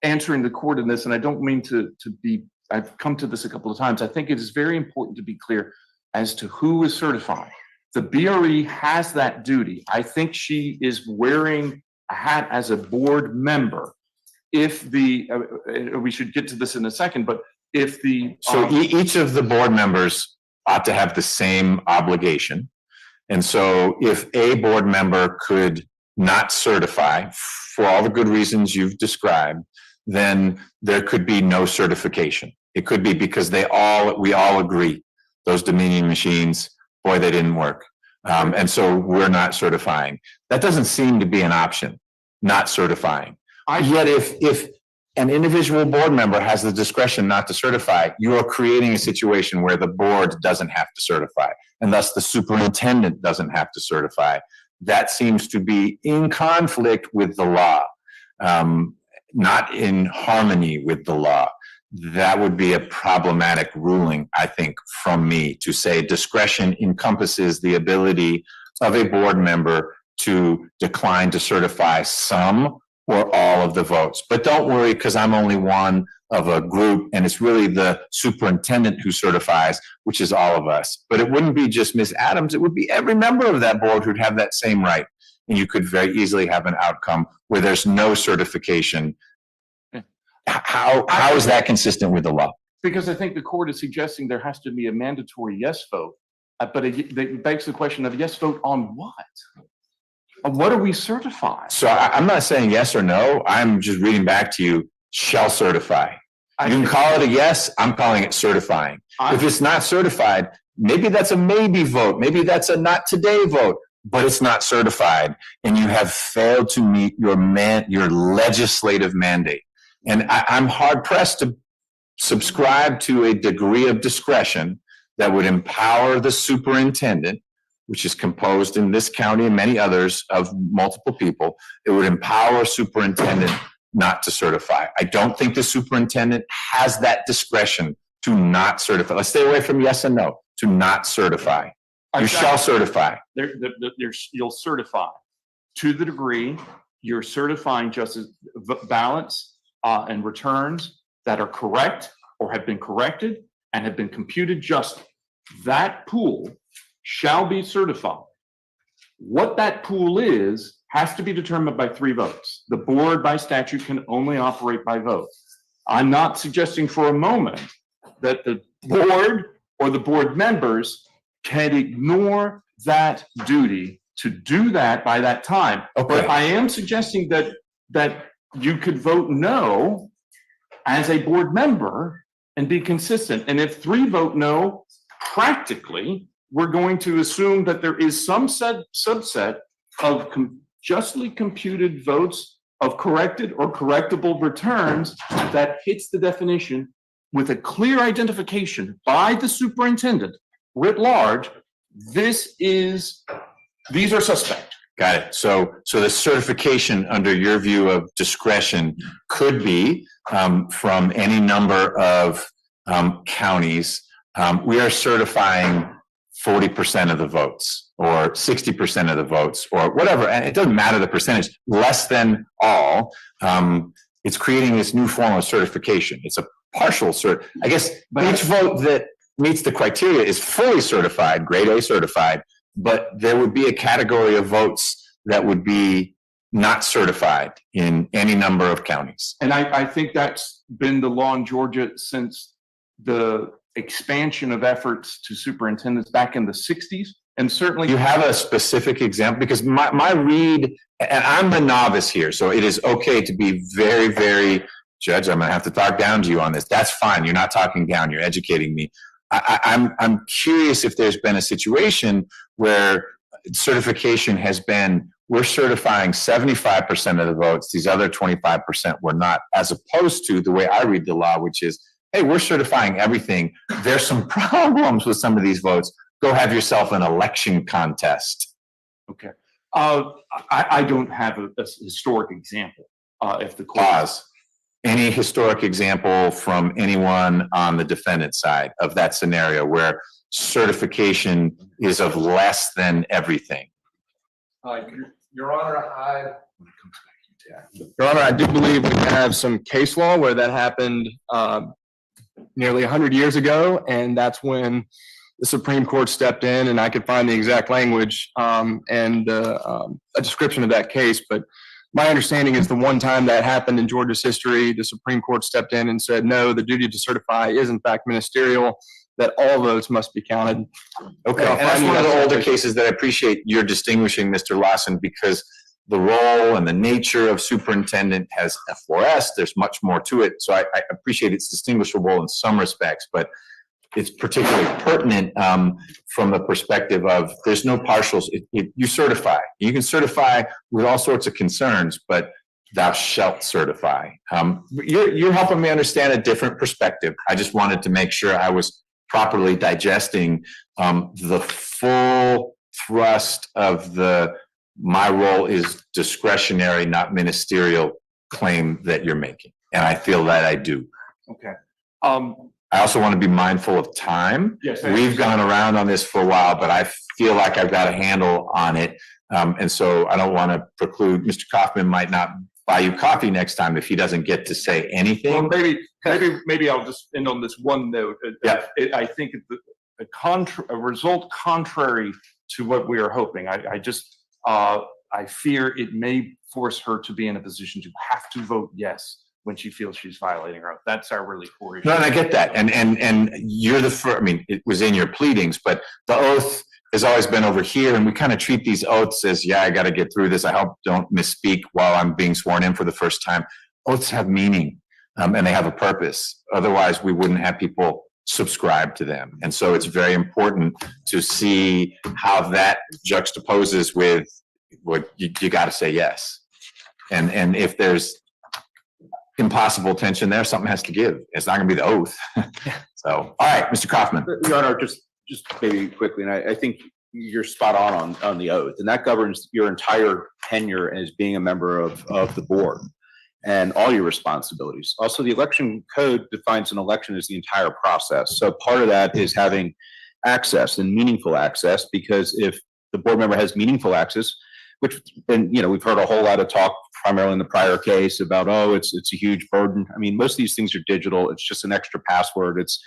answering the court in this, and I don't mean to be, I've come to this a couple of times. I think it is very important to be clear as to who is certifying. The BRE has that duty. I think she is wearing a hat as a board member. If we should get to this in a second, but if each of the board members ought to have the same obligation. And so if a board member could not certify for all the good reasons you've described, then there could be no certification. It could be because we all agree those Dominion machines, boy, they didn't work. And so we're not certifying. That doesn't seem to be an option, not certifying. Yet if an individual board member has the discretion not to certify, you are creating a situation where the board doesn't have to certify, and thus the superintendent doesn't have to certify. That seems to be in conflict with the law, not in harmony with the law. That would be a problematic ruling, I think, from me to say discretion encompasses the ability of a board member to decline to certify some or all of the votes. But don't worry, because I'm only one of a group, and it's really the superintendent who certifies, which is all of us. But it wouldn't be just Ms. Adams, it would be every member of that board who'd have that same right. And you could very easily have an outcome where there's no certification. How is that consistent with the law? Because I think the court is suggesting there has to be a mandatory yes vote, but it begs the question of yes vote on what? What are we certifying? So I'm not saying yes or no. I'm just reading back to you, shall certify. You can call it a yes. I'm calling it certifying. If it's not certified, maybe that's a maybe vote. Maybe that's a not today vote, but it's not certified. And you have failed to meet your legislative mandate. And I'm hard pressed to subscribe to a degree of discretion that would empower the superintendent, which is composed in this county and many others of multiple people. It would empower a superintendent not to certify. I don't think the superintendent has that discretion to not certify. Let's stay away from yes and no, to not certify. You shall certify. You'll certify to the degree you're certifying just as ballots and returns that are correct or have been corrected and have been computed justly. That pool shall be certified. What that pool is has to be determined by 3 votes. The board by statute can only operate by vote. I'm not suggesting for a moment that the board or the board members can ignore that duty to do that by that time. Okay. But I am suggesting that you could vote no as a board member and be consistent. And if 3 vote no, practically, we're going to assume that there is some subset of justly computed votes of corrected or correctable returns that hits the definition with a clear identification by the superintendent writ large. These are suspect. Got it. So the certification under your view of discretion could be from any number of counties. We are certifying 40% of the votes or 60% of the votes or whatever. And it doesn't matter the percentage, less than all. It's creating this new form of certification. It's a partial cert. I guess each vote that meets the criteria is fully certified, grade A certified, but there would be a category of votes that would be not certified in any number of counties. And I think that's been the law in Georgia since the expansion of efforts to superintendents back in the 60s. And certainly You have a specific example? Because my read, and I'm the novice here, so it is okay to be very, very, Judge, I'm gonna have to talk down to you on this. That's fine. You're not talking down, you're educating me. I'm curious if there's been a situation where certification has been, we're certifying 75% of the votes, these other 25% were not, as opposed to the way I read the law, which is, hey, we're certifying everything. There's some problems with some of these votes. Go have yourself an election contest. Okay. I don't have a historic example. If the court Pause. Any historic example from anyone on the defendant side of that scenario where certification is of less than everything? Your Honor, I do believe we have some case law where that happened nearly 100 years ago, and that's when the Supreme Court stepped in, and I could find the exact language and a description of that case. But my understanding is the one time that happened in Georgia's history, the Supreme Court stepped in and said, no, the duty to certify is in fact ministerial, that all votes must be counted. Okay, and that's one of the older cases that I appreciate you're distinguishing, Mr. Lawson, because the role and the nature of superintendent has F4S, there's much more to it. So I appreciate it's distinguishable in some respects, but it's particularly pertinent from the perspective of there's no partials. You certify. You can certify with all sorts of concerns, but thou shalt certify. You're helping me understand a different perspective. I just wanted to make sure I was properly digesting the full thrust of my role is discretionary, not ministerial claim that you're making. And I feel that I do. Okay. I also want to be mindful of time. Yes. We've gone around on this for a while, but I feel like I've got a handle on it. And so I don't want to preclude, Mr. Kaufman might not buy you coffee next time if he doesn't get to say anything. Well, maybe I'll just end on this one note. Yeah. I think a result contrary to what we are hoping. I fear it may force her to be in a position to have to vote yes when she feels she's violating her oath. That's our really core issue. No, and I get that. And you're the first, I mean, it was in your pleadings, but the oath has always been over here, and we kind of treat these oaths as, yeah, I got to get through this. I hope don't misspeak while I'm being sworn in for the first time. Oaths have meaning, and they have a purpose. Otherwise, we wouldn't have people subscribe to them. And so it's very important to see how that juxtaposes with what you got to say yes. And if there's impossible tension there, something has to give. It's not going to be the oath. So, all right, Mr. Kaufman. Your Honor, just maybe quickly, and I think you're spot on the oath, and that governs your entire tenure as being a member of the board and all your responsibilities. Also, the election code defines an election as the entire process. So part of that is having access and meaningful access, because if the board member has meaningful access, which, and we've heard a whole lot of talk primarily in the prior case about, oh, it's a huge burden. I mean, most of these things are digital. It's just an extra password. It's,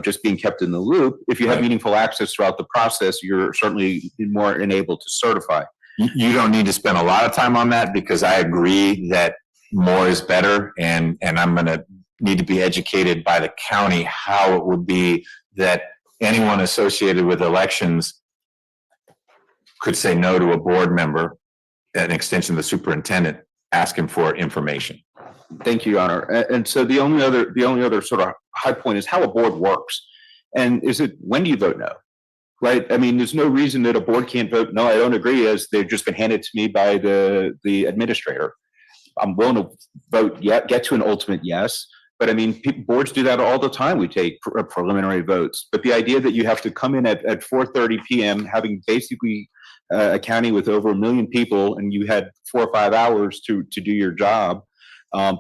just being kept in the loop. If you have meaningful access throughout the process, you're certainly more enabled to certify. You don't need to spend a lot of time on that, because I agree that more is better, and I'm going to need to be educated by the county how it would be that anyone associated with elections could say no to a board member, an extension of the superintendent, asking for information. Thank you, Your Honor. And so the only other sort of high point is how a board works. And is it, when do you vote no? Right? I mean, there's no reason that a board can't vote no. I don't agree, as they've just been handed to me by the administrator. I'm willing to vote get to an ultimate yes. But I mean, boards do that all the time. We take preliminary votes. But the idea that you have to come in at 4:30 p.m. having basically a county with over 1 million people, and you had 4 or 5 hours to do your job,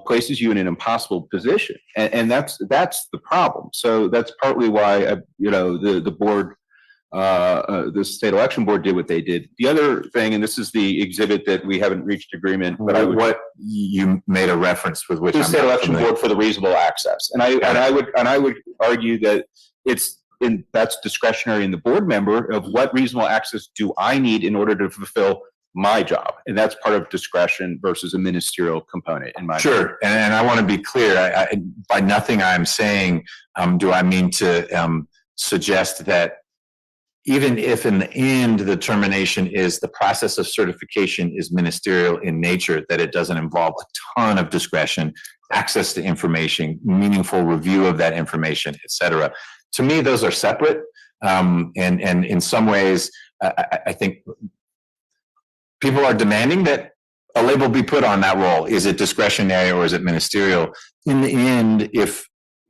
places you in an impossible position. And that's the problem. So that's partly why the board, the state election board, did what they did. The other thing, and this is the exhibit that we haven't reached agreement, but what you made a reference with, which the I'm state not election familiar. board for the reasonable access, and I would argue that that's discretionary in the board member of what reasonable access do I need in order to fulfill my job, and that's part of discretion versus a ministerial component in my Sure, and I want to be clear. By nothing I'm saying do I mean to suggest that even if in the end the determination is the process of certification is ministerial in nature, that it doesn't involve a ton of discretion, access to information, meaningful review of that information, et cetera. To me, those are separate. And in some ways, I think people are demanding that a label be put on that role. Is it discretionary or is it ministerial? In the end, if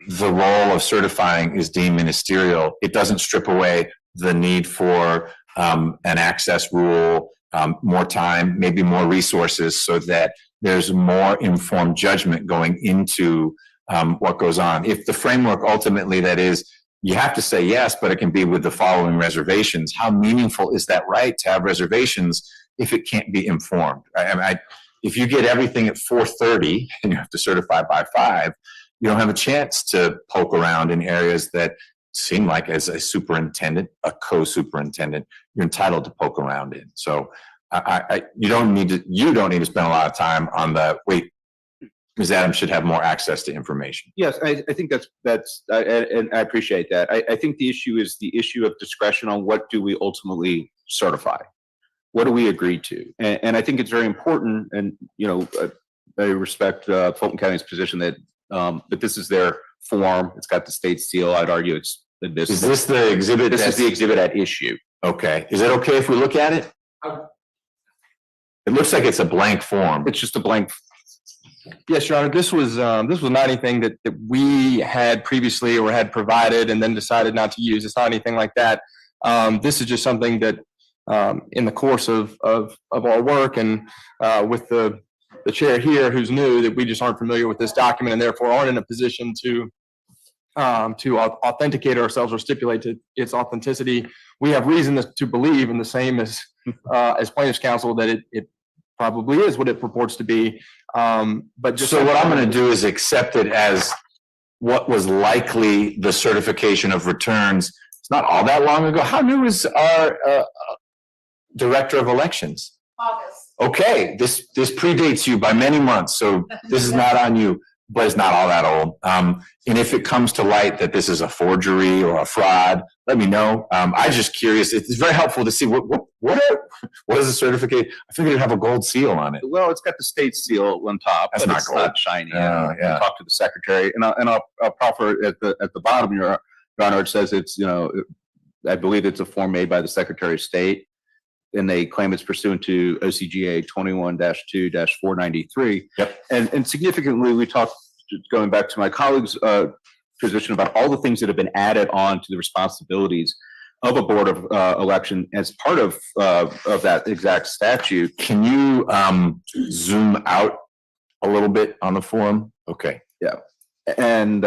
the role of certifying is deemed ministerial, it doesn't strip away the need for an access rule, more time, maybe more resources, so that there's more informed judgment going into what goes on. If the framework ultimately that is, you have to say yes, but it can be with the following reservations. How meaningful is that right to have reservations if it can't be informed? Right? I mean, if you get everything at 4:30 and you have to certify by 5, you don't have a chance to poke around in areas that seem like, as a superintendent, a co-superintendent, you're entitled to poke around in. So you don't need to spend a lot of time on Ms. Adams should have more access to information. Yes, I think and I appreciate that. I think the issue is the issue of discretion on what do we ultimately certify? What do we agree to? And I think it's very important, and I respect Fulton County's position that this is their form. It's got the state seal. I'd argue it's admissible. Is this the exhibit? This is the exhibit at issue. Okay. Is it okay if we look at it? It looks like it's a blank form. It's just a blank. Yes, Your Honor, this was not anything that we had previously or had provided and then decided not to use. It's not anything like that. This is just something that in the course of our work and with the chair here who's new, that we just aren't familiar with this document and therefore aren't in a position to authenticate ourselves or stipulate to its authenticity. We have reason to believe, and the same as plaintiff's counsel, that it probably is what it purports to be. But just so what I'm going to do is accept it as what was likely the certification of returns. It's not all that long ago. How new is our director of elections? August. Okay, this predates you by many months, so this is not on you. but it's not all that old. And if it comes to light that this is a forgery or a fraud, let me know. I'm just curious. It's very helpful to see what is the certificate. I figured it'd have a gold seal on it. Well, it's got the state seal on top, That's but not it's gold. not shiny. Oh, yeah. Talk to the secretary, and I'll proffer at the bottom. Your Honor, it says it's, I believe it's a form made by the Secretary of State, and they claim it's pursuant to OCGA 21-2-493. Yep. And significantly, we talked, going back to my colleague's position, about all the things that have been added on to the responsibilities of a board of election as part of that exact statute. Can you zoom out a little bit on the form? Okay. And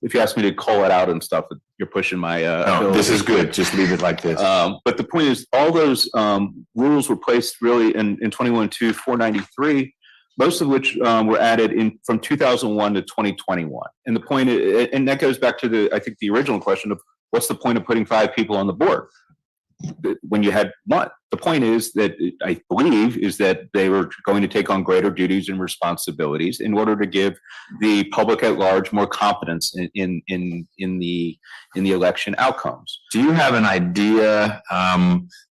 if you ask me to call it out and stuff, you're pushing my. No, this is good. Just leave it like this. But the point is, all those rules were placed really in 21-2-493, most of which were added from 2001 to 2021. And the point, and that goes back to I think the original question of what's the point of putting 5 people on the board when you had one? The point is that, I believe, is that they were going to take on greater duties and responsibilities in order to give the public at large more confidence in the election outcomes. Do you have an idea?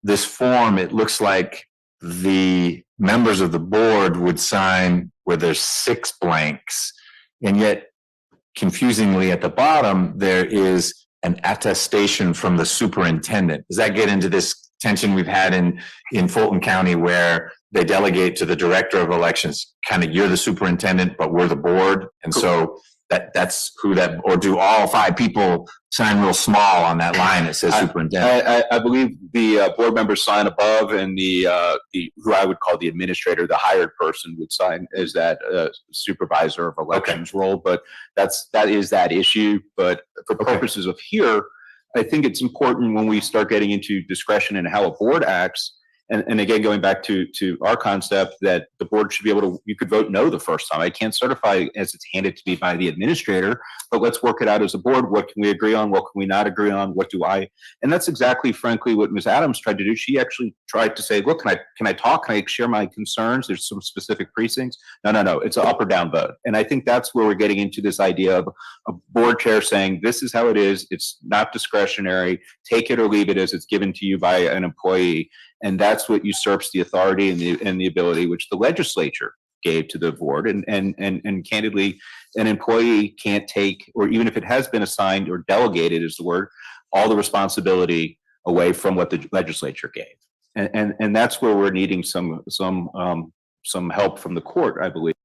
This form, it looks like the members of the board would sign where there's 6 blanks, and yet confusingly at the bottom, there is an attestation from the superintendent. Does that get into this tension we've had in Fulton County where they delegate to the director of elections, kind of you're the superintendent, but we're the board? And so that's who that, or do all 5 people sign real small on that line that says superintendent? I believe the board members sign above, and the who I would call the administrator, the hired person, would sign as that supervisor of elections role. But that is that issue. But for purposes of here, I think it's important when we start getting into discretion and how a board acts. And again, going back to our concept that the board should be able to, you could vote no the first time. I can't certify as it's handed to me by the administrator, but let's work it out as a board. What can we agree on? What can we not agree on? And that's exactly, frankly, what Ms. Adams tried to do. She actually tried to say, look, can I talk? Can I share my concerns? There's some specific precincts. No. It's an up or down vote. And I think that's where we're getting into this idea of a board chair saying, this is how it is. It's not discretionary. Take it or leave it as it's given to you by an employee. And that's what usurps the authority and the ability which the legislature gave to the board. And candidly, an employee can't take, or even if it has been assigned or delegated is the word, all the responsibility away from what the legislature gave. And that's where we're needing some help from the court, I believe.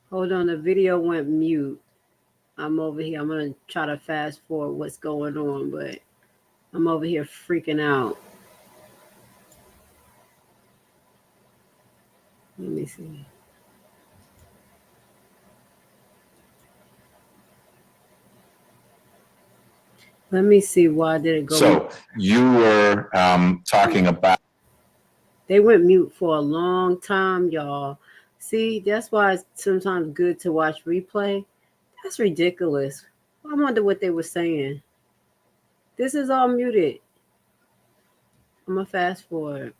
Hold on, the video went mute. I'm over here. I'm going to try to fast forward what's going on, but I'm over here freaking out. Let me see. Let me see. Why did it go? So you were talking about. They went mute for a long time, y'all. See, that's why it's sometimes good to watch replay. That's ridiculous. I wonder what they were saying. This is all muted. I'm going to fast forward.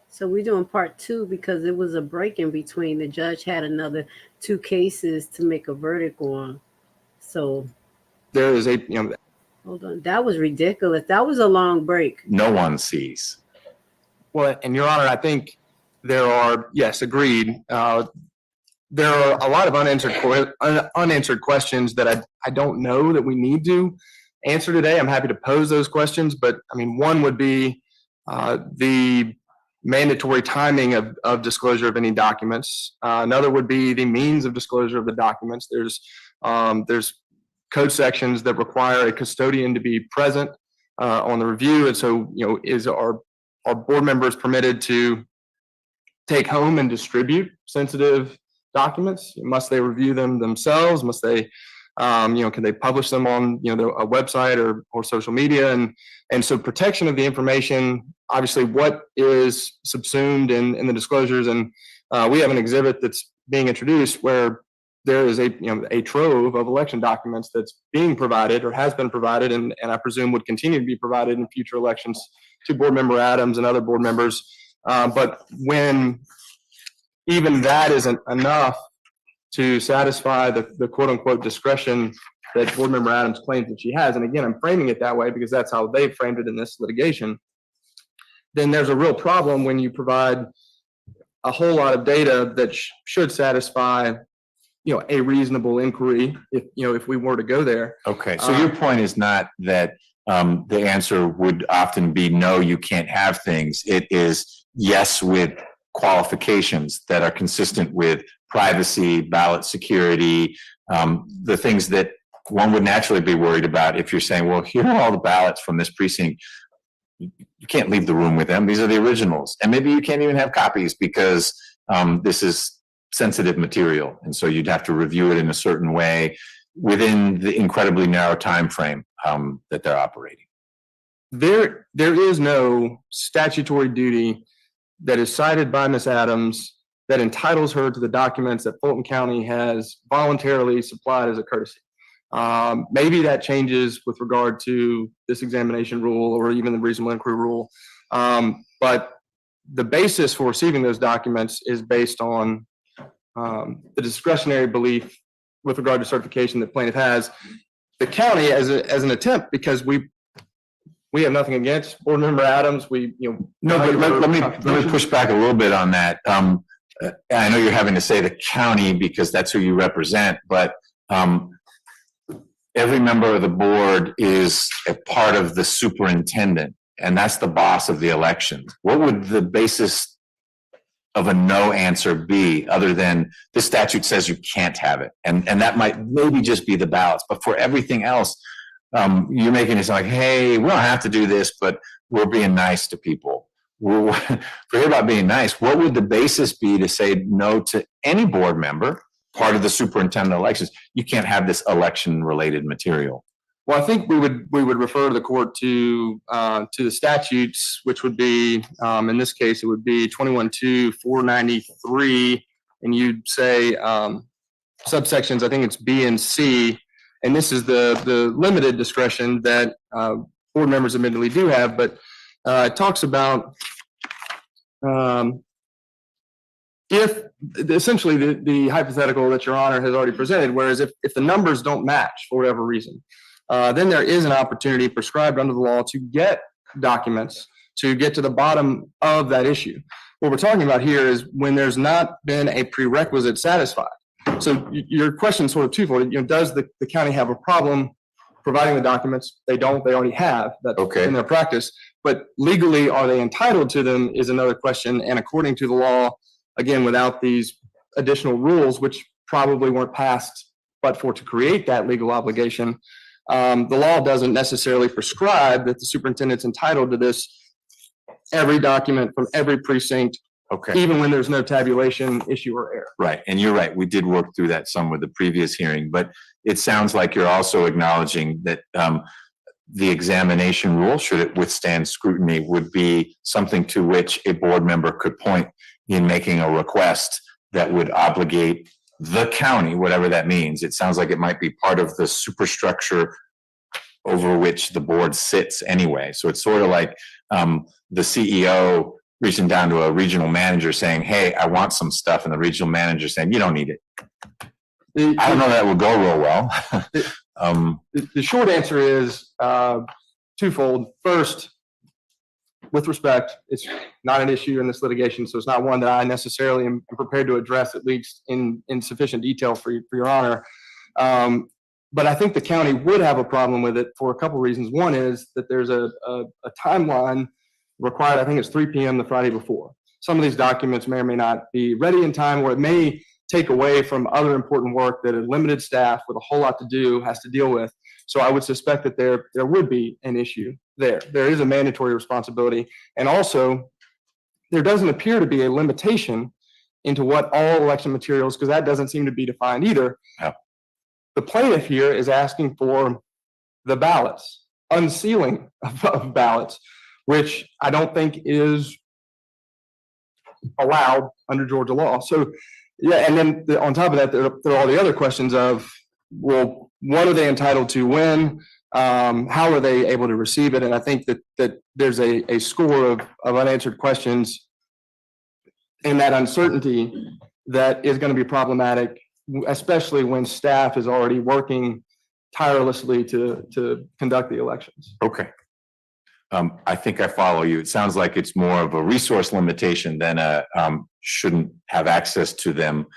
So we're doing part 2 because it was a break in between. The judge had another 2 cases to make a verdict on. So There is hold on. That was ridiculous. That was a long break. No one sees. well, and Your Honor, I think there are, yes, agreed. There are a lot of unanswered questions that I don't know that we need to answer today. I'm happy to pose those questions, but I mean, one would be the mandatory timing of disclosure of any documents. Another would be the means of disclosure of the documents. There's code sections that require a custodian to be present on the review, and so is our board members permitted to take home and distribute sensitive documents? Must they review them themselves? Must they, can they publish them on, a website or social media? And so protection of the information obviously what is subsumed in the disclosures. And we have an exhibit that's being introduced where there is a trove of election documents that's being provided or has been provided, and I presume would continue to be provided in future elections to Board Member Adams and other board members. But when even that isn't enough to satisfy the quote unquote discretion that Board Member Adams claims that she has, and again, I'm framing it that way because that's how they framed it in this litigation, then there's a real problem when you provide a whole lot of data that should satisfy, a reasonable inquiry if we were to go there. Okay, so your point is not that the answer would often be no, you can't have things. It is yes with qualifications that are consistent with privacy, ballot security, the things that one would naturally be worried about if you're saying, well, here are all the ballots from this precinct. You can't leave the room with them. These are the originals. And maybe you can't even have copies because this is sensitive material. And so you'd have to review it in a certain way within the incredibly narrow time frame that they're operating. There is no statutory duty that is cited by Ms. Adams that entitles her to the documents that Fulton County has voluntarily supplied as a courtesy. Maybe that changes with regard to this examination rule or even the reasonable inquiry rule. But the basis for receiving those documents is based on the discretionary belief with regard to certification that plaintiff has. The county, as an attempt, because we have nothing against Board Member Adams. No, but let me push back a little bit on that. I know you're having to say the county because that's who you represent, but every member of the board is a part of the superintendent, and that's the boss of the election. What would the basis of a no answer be other than the statute says you can't have it? And that might maybe just be the ballots, but for everything else, you're making it sound like, hey, we don't have to do this, but we're being nice to people. Forget about being nice. What would the basis be to say no to any board member, part of the superintendent elections? You can't have this election-related material. Well, I think we would refer the court to the statutes, which would be, in this case, it would be 21-493, and you'd say subsections, I think it's B and C, and this is the limited discretion that board members admittedly do have, but it talks about if essentially the hypothetical that Your Honor has already presented, whereas if the numbers don't match for whatever reason, then there is an opportunity prescribed under the law to get documents to get to the bottom of that issue. What we're talking about here is when there's not been a prerequisite satisfied. So your question is sort of twofold. Does the county have a problem providing the documents? They don't. They already have. That's in their practice. But legally, are they entitled to them is another question. And according to the law, again, without these additional rules, which probably weren't passed but for to create that legal obligation, the law doesn't necessarily prescribe that the superintendent's entitled to this every document from every precinct, even when there's no tabulation issue or error. Right, and you're right. We did work through that some with the previous hearing, but it sounds like you're also acknowledging that the examination rule, should it withstand scrutiny, would be something to which a board member could point in making a request that would obligate the county, whatever that means. It sounds like it might be part of the superstructure over which the board sits anyway. So it's sort of like the CEO reaching down to a regional manager saying, hey, I want some stuff. And the regional manager saying, you don't need it. I don't know that would go real well. The short answer is twofold. First, with respect, it's not an issue in this litigation, so it's not one that I necessarily am prepared to address, at least in sufficient detail for Your Honor. But I think the county would have a problem with it for a couple reasons. One is that there's a timeline required. I think it's 3 p.m. the Friday before. Some of these documents may or may not be ready in time, or it may take away from other important work that a limited staff with a whole lot to do has to deal with. So I would suspect that there would be an issue there. There is a mandatory responsibility. And also, there doesn't appear to be a limitation into what all election materials, because that doesn't seem to be defined either. Yeah. The plaintiff here is asking for the ballots, unsealing of ballots, which I don't think is allowed under Georgia law. So, yeah, and then on top of that, there are all the other questions of, well, what are they entitled to when? How are they able to receive it? And I think that there's a score of unanswered questions and that uncertainty that is going to be problematic, especially when staff is already working tirelessly to conduct the elections. Okay. I think I follow you. It sounds like it's more of a resource limitation than shouldn't have access to them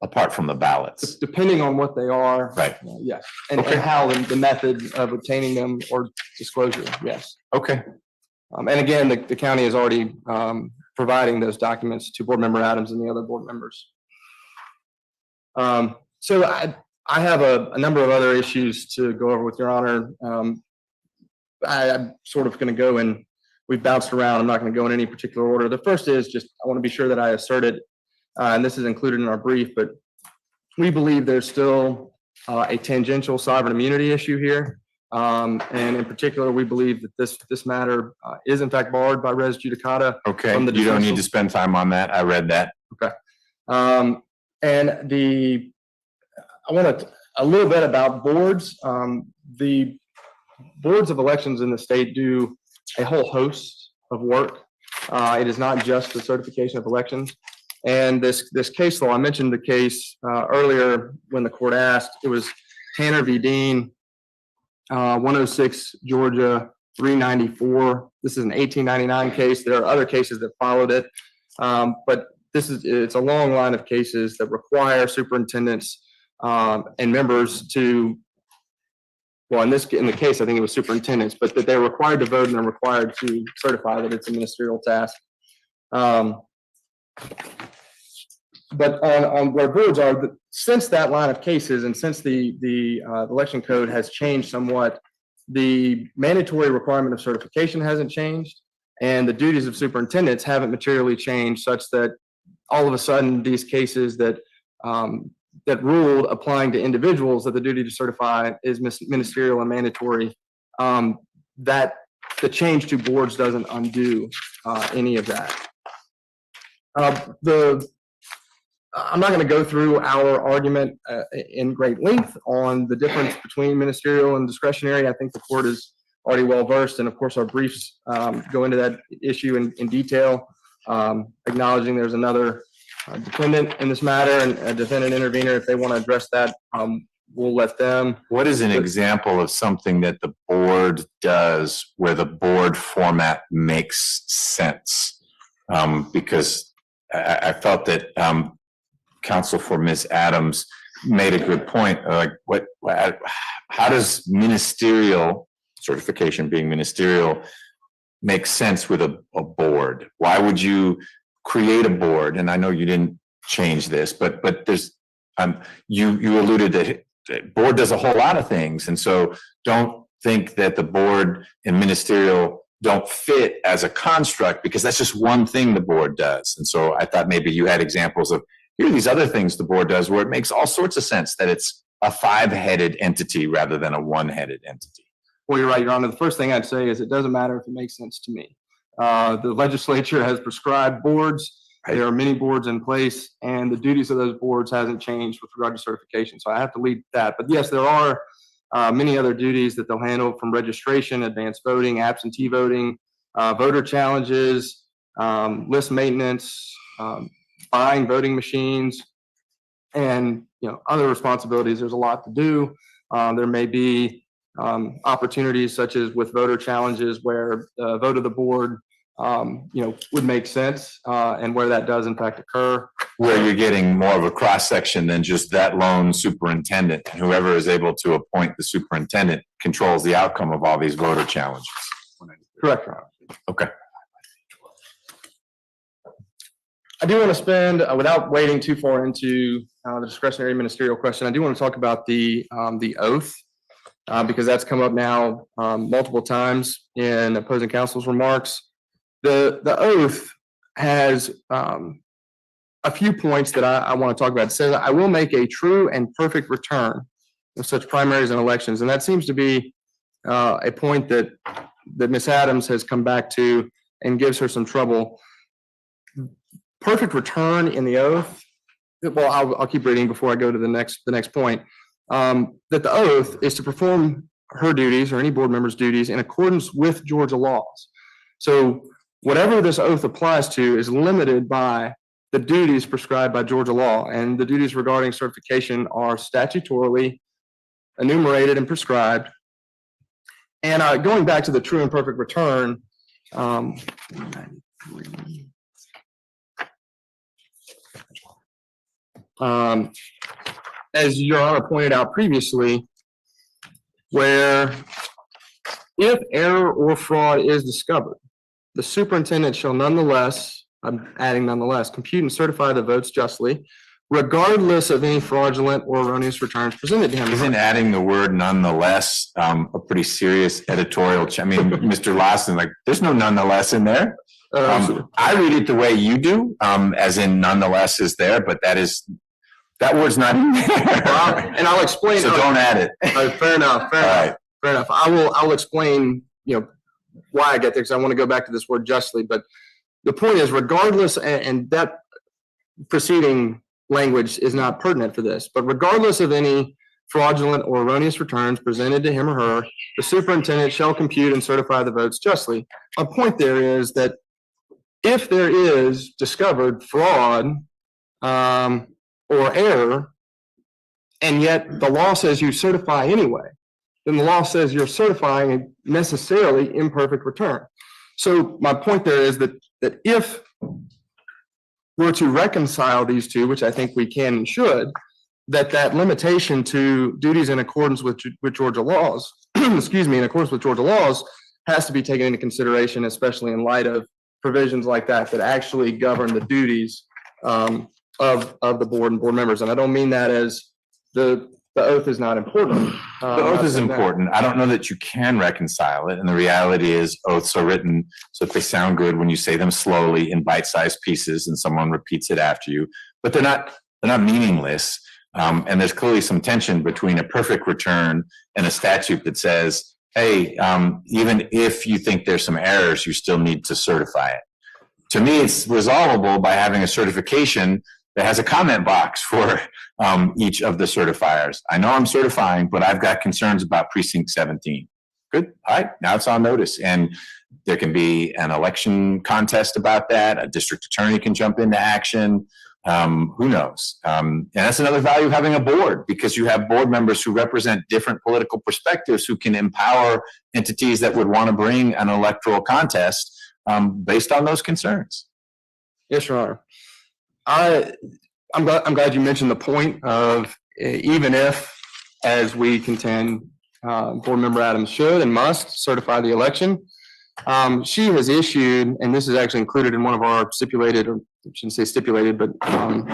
apart from the ballots. Depending on what they are. Right. Yes. And Okay. how the method of obtaining them or disclosure. Yes. Okay. And again, the county is already providing those documents to Board Member Adams and the other board members. So I have a number of other issues to go over with Your Honor. I'm sort of going to go and we've bounced around. I'm not going to go in any particular order. The first is just, I want to be sure that I asserted, and this is included in our brief, but we believe there's still a tangential sovereign immunity issue here. And in particular, we believe that this matter is in fact barred by res judicata. Okay. From the You don't need dismissal. to spend time on that. I read that. Okay. And I want to, a little bit about boards. The boards of elections in the state do a whole host of work. It is not just the certification of elections. And this case law, I mentioned the case earlier when the court asked, it was Tanner v. Dean, 106 Georgia 394. This is an 1899 case. There are other cases that followed it. But it's a long line of cases that require superintendents and members to, well, in the case, I think it was superintendents, but that they're required to vote and they're required to certify that it's a ministerial task. But on where boards are, since that line of cases and since the election code has changed somewhat, the mandatory requirement of certification hasn't changed, and the duties of superintendents haven't materially changed, such that all of a sudden these cases that ruled applying to individuals that the duty to certify is ministerial and mandatory, that the change to boards doesn't undo any of that. I'm not going to go through our argument in great length on the difference between ministerial and discretionary. I think the court is already well versed, and of course our briefs go into that issue in detail, acknowledging there's another defendant in this matter and a defendant intervener. If they want to address that, we'll let them. What is an example of something that the board does where the board format makes sense? Because I felt that counsel for Ms. Adams made a good point. Like, how does ministerial certification being ministerial make sense with a board? Why would you create a board? And I know you didn't change this, but there's you alluded that the board does a whole lot of things, and so don't think that the board and ministerial don't fit as a construct, because that's just one thing the board does. And so I thought maybe you had examples of, here are these other things the board does where it makes all sorts of sense that it's a 5-headed entity rather than a 1-headed entity. Well, you're right, Your Honor. The first thing I'd say is it doesn't matter if it makes sense to me. The legislature has prescribed boards. Right. There are many boards in place, and the duties of those boards hasn't changed with regard to certification. So I have to lead that. But yes, there are many other duties that they'll handle, from registration, advanced voting, absentee voting, voter challenges, list maintenance, buying voting machines, and other responsibilities. There's a lot to do. There may be opportunities such as with voter challenges where the vote of the board would make sense, and where that does in fact occur. Where you're getting more of a cross-section than just that lone superintendent. And whoever is able to appoint the superintendent controls the outcome of all these voter challenges. Correct, Your Honor. Okay. I do want to spend, without wading too far into the discretionary ministerial question, I do want to talk about the oath, because that's come up now multiple times in opposing counsel's remarks. The oath has a few points that I want to talk about. It says, I will make a true and perfect return of such primaries and elections. And that seems to be a point that that Ms. Adams has come back to and gives her some trouble. Perfect return in the oath. Well, I'll keep reading before I go to the next point. That the oath is to perform her duties or any board member's duties in accordance with Georgia laws. So whatever this oath applies to is limited by the duties prescribed by Georgia law, and the duties regarding certification are statutorily enumerated and prescribed. And going back to the true and perfect return, as Your Honor pointed out previously, where if error or fraud is discovered, the superintendent shall nonetheless, I'm adding nonetheless, compute and certify the votes justly, regardless of any fraudulent or erroneous returns presented to him. Isn't adding the word nonetheless a pretty serious editorial? I mean, Mr. Lawson, like, there's no nonetheless in there. I read it the way you do, as in nonetheless is there, but that word's not in there. And I'll explain. So don't add it. Fair enough. Fair enough. I'll explain, why I get there, because I want to go back to this word justly. But the point is, regardless, and that preceding language is not pertinent for this, but regardless of any fraudulent or erroneous returns presented to him or her, the superintendent shall compute and certify the votes justly. My point there is that if there is discovered fraud or error, and yet the law says you certify anyway, then the law says you're certifying a necessarily imperfect return. So my point there is that if we're to reconcile these two, which I think we can and should, that limitation to duties in accordance with Georgia laws, excuse me, in accordance with Georgia laws, has to be taken into consideration, especially in light of provisions like that actually govern the duties of the board and board members. And I don't mean that as the oath is not important. The oath is important. I don't know that you can reconcile it. And the reality is oaths are written so that they sound good when you say them slowly in bite-sized pieces and someone repeats it after you, but they're not meaningless. And there's clearly some tension between a perfect return and a statute that says, hey, even if you think there's some errors, you still need to certify it. To me, it's resolvable by having a certification that has a comment box for each of the certifiers. I know I'm certifying, but I've got concerns about precinct 17. Good. All right. Now it's on notice. And there can be an election contest about that. A district attorney can jump into action. Who knows? And that's another value of having a board, because you have board members who represent different political perspectives who can empower entities that would want to bring an electoral contest based on those concerns. Yes, Your Honor. I'm glad you mentioned the point of even if, as we contend, Board Member Adams should and must certify the election. She has issued, and this is actually included in one of our stipulated, or I shouldn't say stipulated, but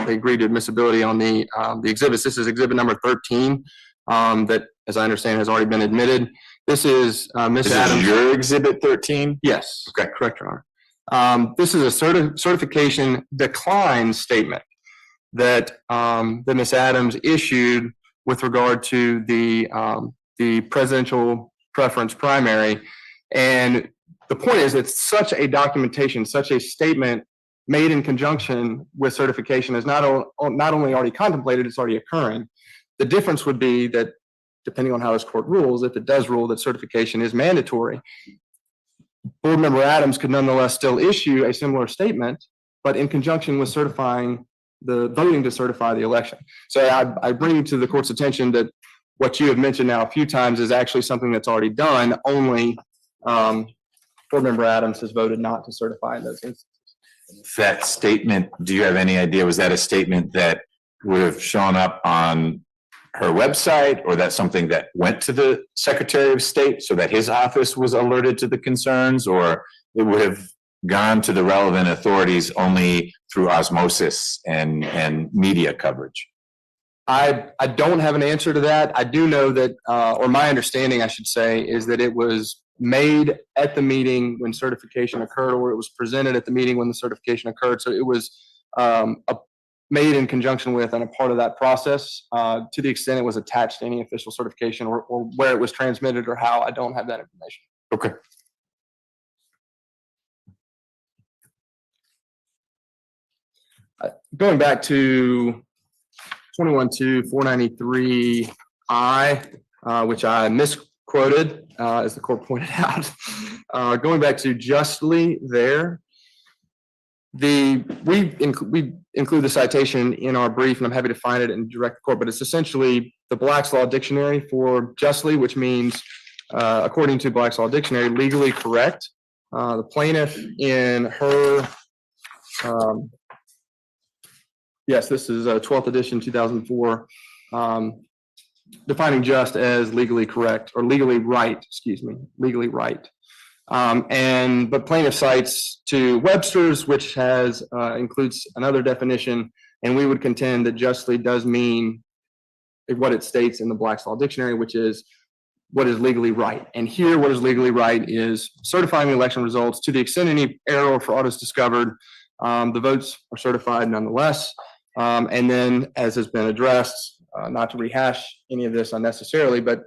they agreed to admissibility on the exhibits. This is exhibit number 13 that, as I understand, has already been admitted. This is Ms. Adams. Is your exhibit 13? Yes. Okay. Correct, Your Honor. This is a certification decline statement that Ms. Adams issued with regard to the presidential preference primary. And the point is, it's such a documentation, such a statement made in conjunction with certification is not only already contemplated, it's already occurring. The difference would be that, depending on how this court rules, if it does rule that certification is mandatory, Board Member Adams could nonetheless still issue a similar statement, but in conjunction with voting to certify the election. So I bring you to the court's attention that what you have mentioned now a few times is actually something that's already done, only Board Member Adams has voted not to certify in those instances. That statement, do you have any idea, was that a statement that would have shown up on her website, or that's something that went to the Secretary of State so that his office was alerted to the concerns, or it would have gone to the relevant authorities only through osmosis and media coverage? I don't have an answer to that. I do know that, or my understanding, I should say, is that it was made at the meeting when certification occurred, or it was presented at the meeting when the certification occurred. So it was made in conjunction with and a part of that process. To the extent it was attached to any official certification, or where it was transmitted or how, I don't have that information. Okay. Going back to 21-493I, which I misquoted, as the court pointed out. Going back to justly there, we include the citation in our brief, and I'm happy to find it and direct the court, but it's essentially the Black's Law Dictionary for justly, which means, according to Black's Law Dictionary, legally correct. The plaintiff in her, yes, this is 12th edition, 2004, defining just as legally correct, or legally right, excuse me, legally right. But plaintiff cites to Webster's, which has includes another definition, and we would contend that justly does mean what it states in the Black's Law Dictionary, which is what is legally right. And here, what is legally right is certifying the election results to the extent any error or fraud is discovered. The votes are certified nonetheless. And then, as has been addressed, not to rehash any of this unnecessarily, but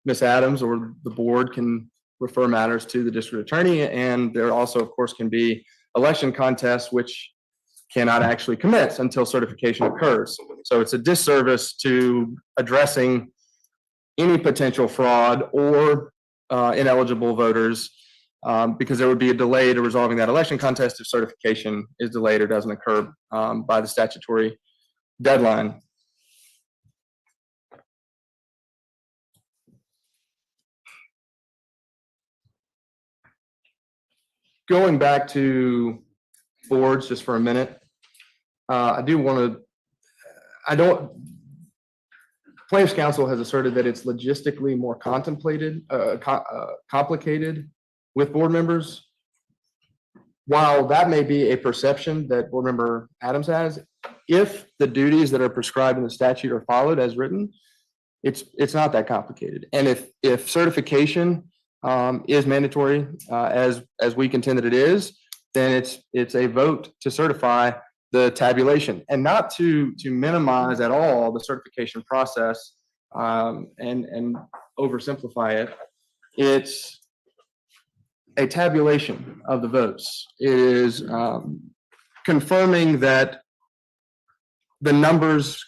Ms. Adams or the board can refer matters to the district attorney, and there also, of course, can be election contests which cannot actually commence until certification occurs. So it's a disservice to addressing any potential fraud or ineligible voters, because there would be a delay to resolving that election contest if certification is delayed or doesn't occur by the statutory deadline. Going back to boards just for a minute, plaintiff's counsel has asserted that it's logistically more complicated with board members. While that may be a perception that board member Adams has, if the duties that are prescribed in the statute are followed as written, it's not that complicated. And if certification is mandatory, as we contend that it is, then it's a vote to certify the tabulation, and not to minimize at all the certification process and oversimplify it. It's a tabulation of the votes. It is confirming that the numbers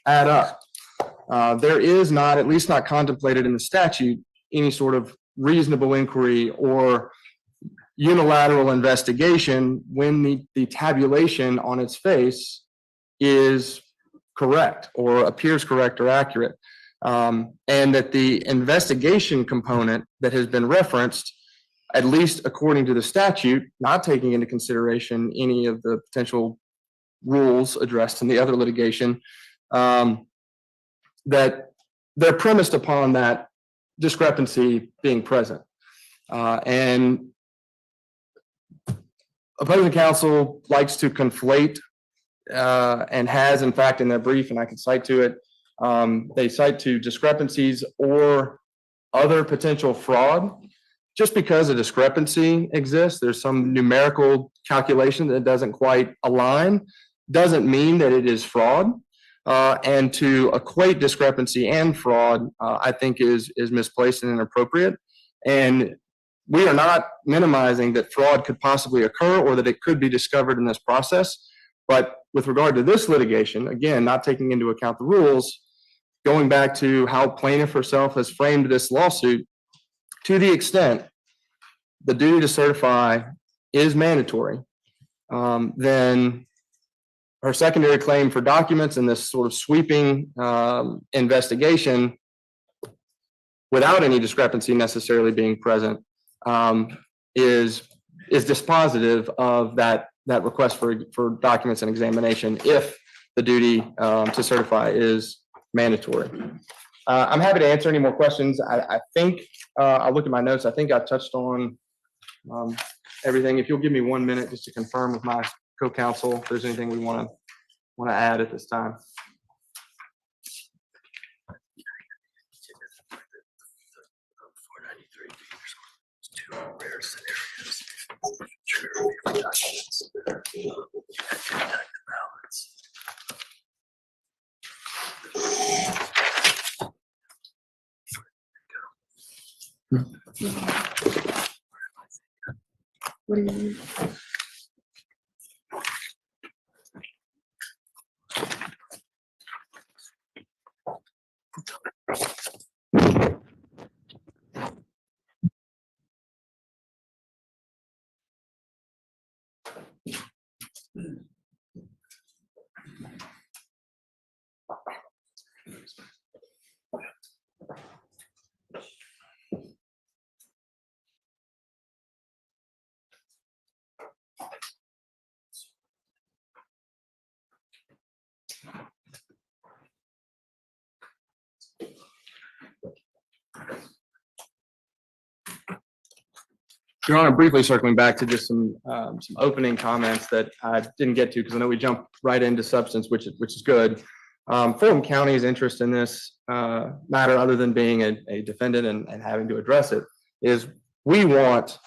add up. There is not, at least not contemplated in the statute, any sort of reasonable inquiry or unilateral investigation when the tabulation on its face is correct or appears correct or accurate. And that the investigation component that has been referenced, at least according to the statute, not taking into consideration any of the potential rules addressed in the other litigation, that they're premised upon that discrepancy being present. And opposing counsel likes to conflate and has, in fact, in their brief, and I can cite to it, they cite to discrepancies or other potential fraud. Just because a discrepancy exists, there's some numerical calculation that doesn't quite align, doesn't mean that it is fraud. And to equate discrepancy and fraud, I think is misplaced and inappropriate. And we are not minimizing that fraud could possibly occur or that it could be discovered in this process. But with regard to this litigation, again, not taking into account the rules, going back to how plaintiff herself has framed this lawsuit, to the extent the duty to certify is mandatory, then her secondary claim for documents in this sort of sweeping investigation without any discrepancy necessarily being present is dispositive of that request for documents and examination if the duty to certify is mandatory. I'm happy to answer any more questions. I think I'll look at my notes. I think I touched on everything. If you'll give me 1 minute just to confirm with my co-counsel if there's anything we want to add at this time. Your Honor, briefly circling back to just some opening comments that I didn't get to because I know we jumped right into substance, which is good. Fulton County's interest in this matter, other than being a defendant and having to address it, is we want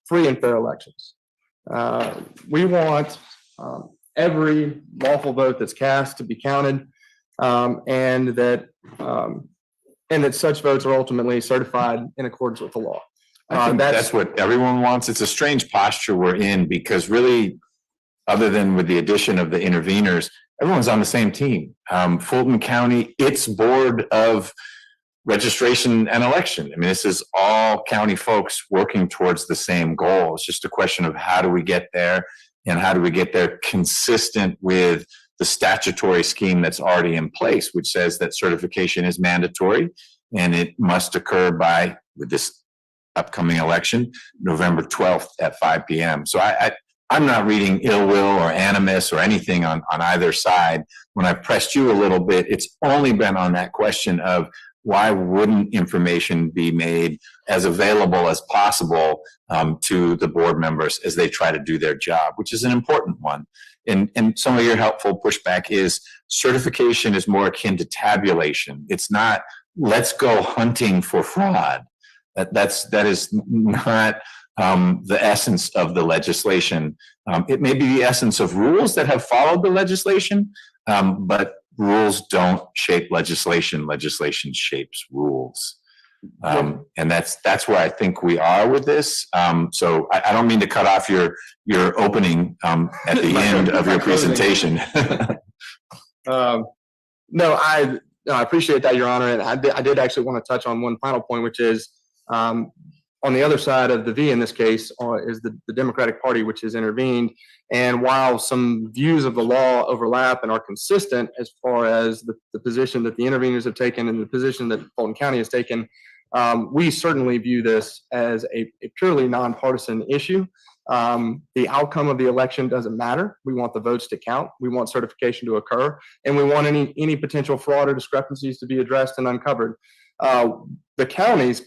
free and fair elections. We want every lawful vote that's cast to be counted, and that such votes are ultimately certified in accordance with the law. I think that's what everyone wants. It's a strange posture we're in because really, other than with the addition of the interveners, everyone's on the same team. Fulton County, its board of registration and election. I mean, this is all county folks working towards the same goal. It's just a question of how do we get there and how do we get there consistent with the statutory scheme that's already in place, which says that certification is mandatory and it must occur by, with this upcoming election, November 12th at 5 p.m. So I'm not reading ill will or animus or anything on either side. When I've pressed you a little bit, it's only been on that question of why wouldn't information be made as available as possible to the board members as they try to do their job, which is an important one. And some of your helpful pushback is certification is more akin to tabulation. It's not, let's go hunting for fraud. That is not the essence of the legislation. It may be the essence of rules that have followed the legislation, but rules don't shape legislation. Legislation shapes rules. And that's where I think we are with this. So I don't mean to cut off your opening at the end of your presentation. No, I appreciate that, Your Honor. And I did actually want to touch on one final point, which is on the other side of the V in this case is the Democratic Party, which has intervened. And while some views of the law overlap and are consistent as far as the position that the interveners have taken and the position that Fulton County has taken, we certainly view this as a purely nonpartisan issue. The outcome of the election doesn't matter. We want the votes to count. We want certification to occur, and we want any potential fraud or discrepancies to be addressed and uncovered. The county's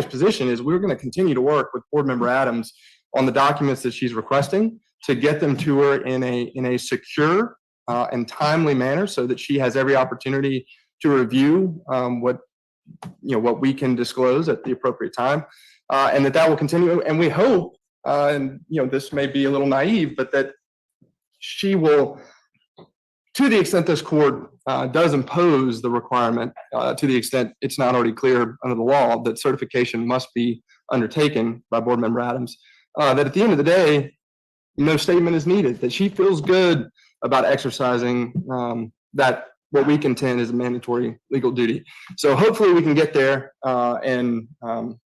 position is we're going to continue to work with Board Member Adams on the documents that she's requesting to get them to her in a secure and timely manner, so that she has every opportunity to review what we can disclose at the appropriate time, and that will continue. And we hope, and this may be a little naive, but that she will, to the extent this court does impose the requirement, to the extent it's not already clear under the law that certification must be undertaken by Board Member Adams, that at the end of the day, no statement is needed, that she feels good about exercising that what we contend is a mandatory legal duty. So hopefully we can get there, and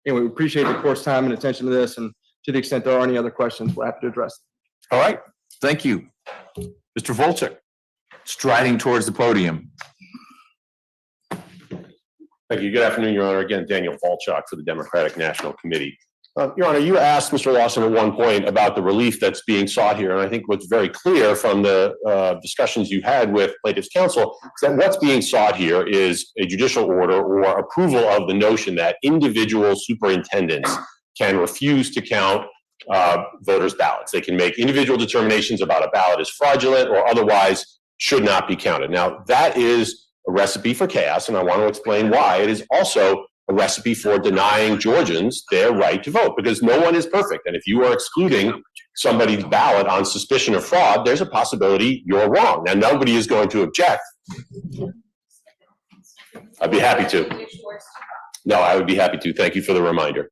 we appreciate the court's time and attention to this, and to the extent there are any other questions, we're happy to address them. All right, thank you. Mr. Volchek, striding towards the podium. Thank you. Good afternoon, Your Honor. Again, Daniel Falchuk for the Democratic National Committee. Your Honor, you asked Mr. Lawson at one point about the relief that's being sought here, and I think what's very clear from the discussions you had with plaintiff's counsel is that what's being sought here is a judicial order or approval of the notion that individual superintendents can refuse to count voters' ballots. They can make individual determinations about a ballot is fraudulent or otherwise should not be counted. Now, that is a recipe for chaos, and I want to explain why. It is also a recipe for denying Georgians their right to vote, because no one is perfect. And if you are excluding somebody's ballot on suspicion of fraud, there's a possibility you're wrong. Now, nobody is going to object. I'd be happy to. No, I would be happy to. Thank you for the reminder.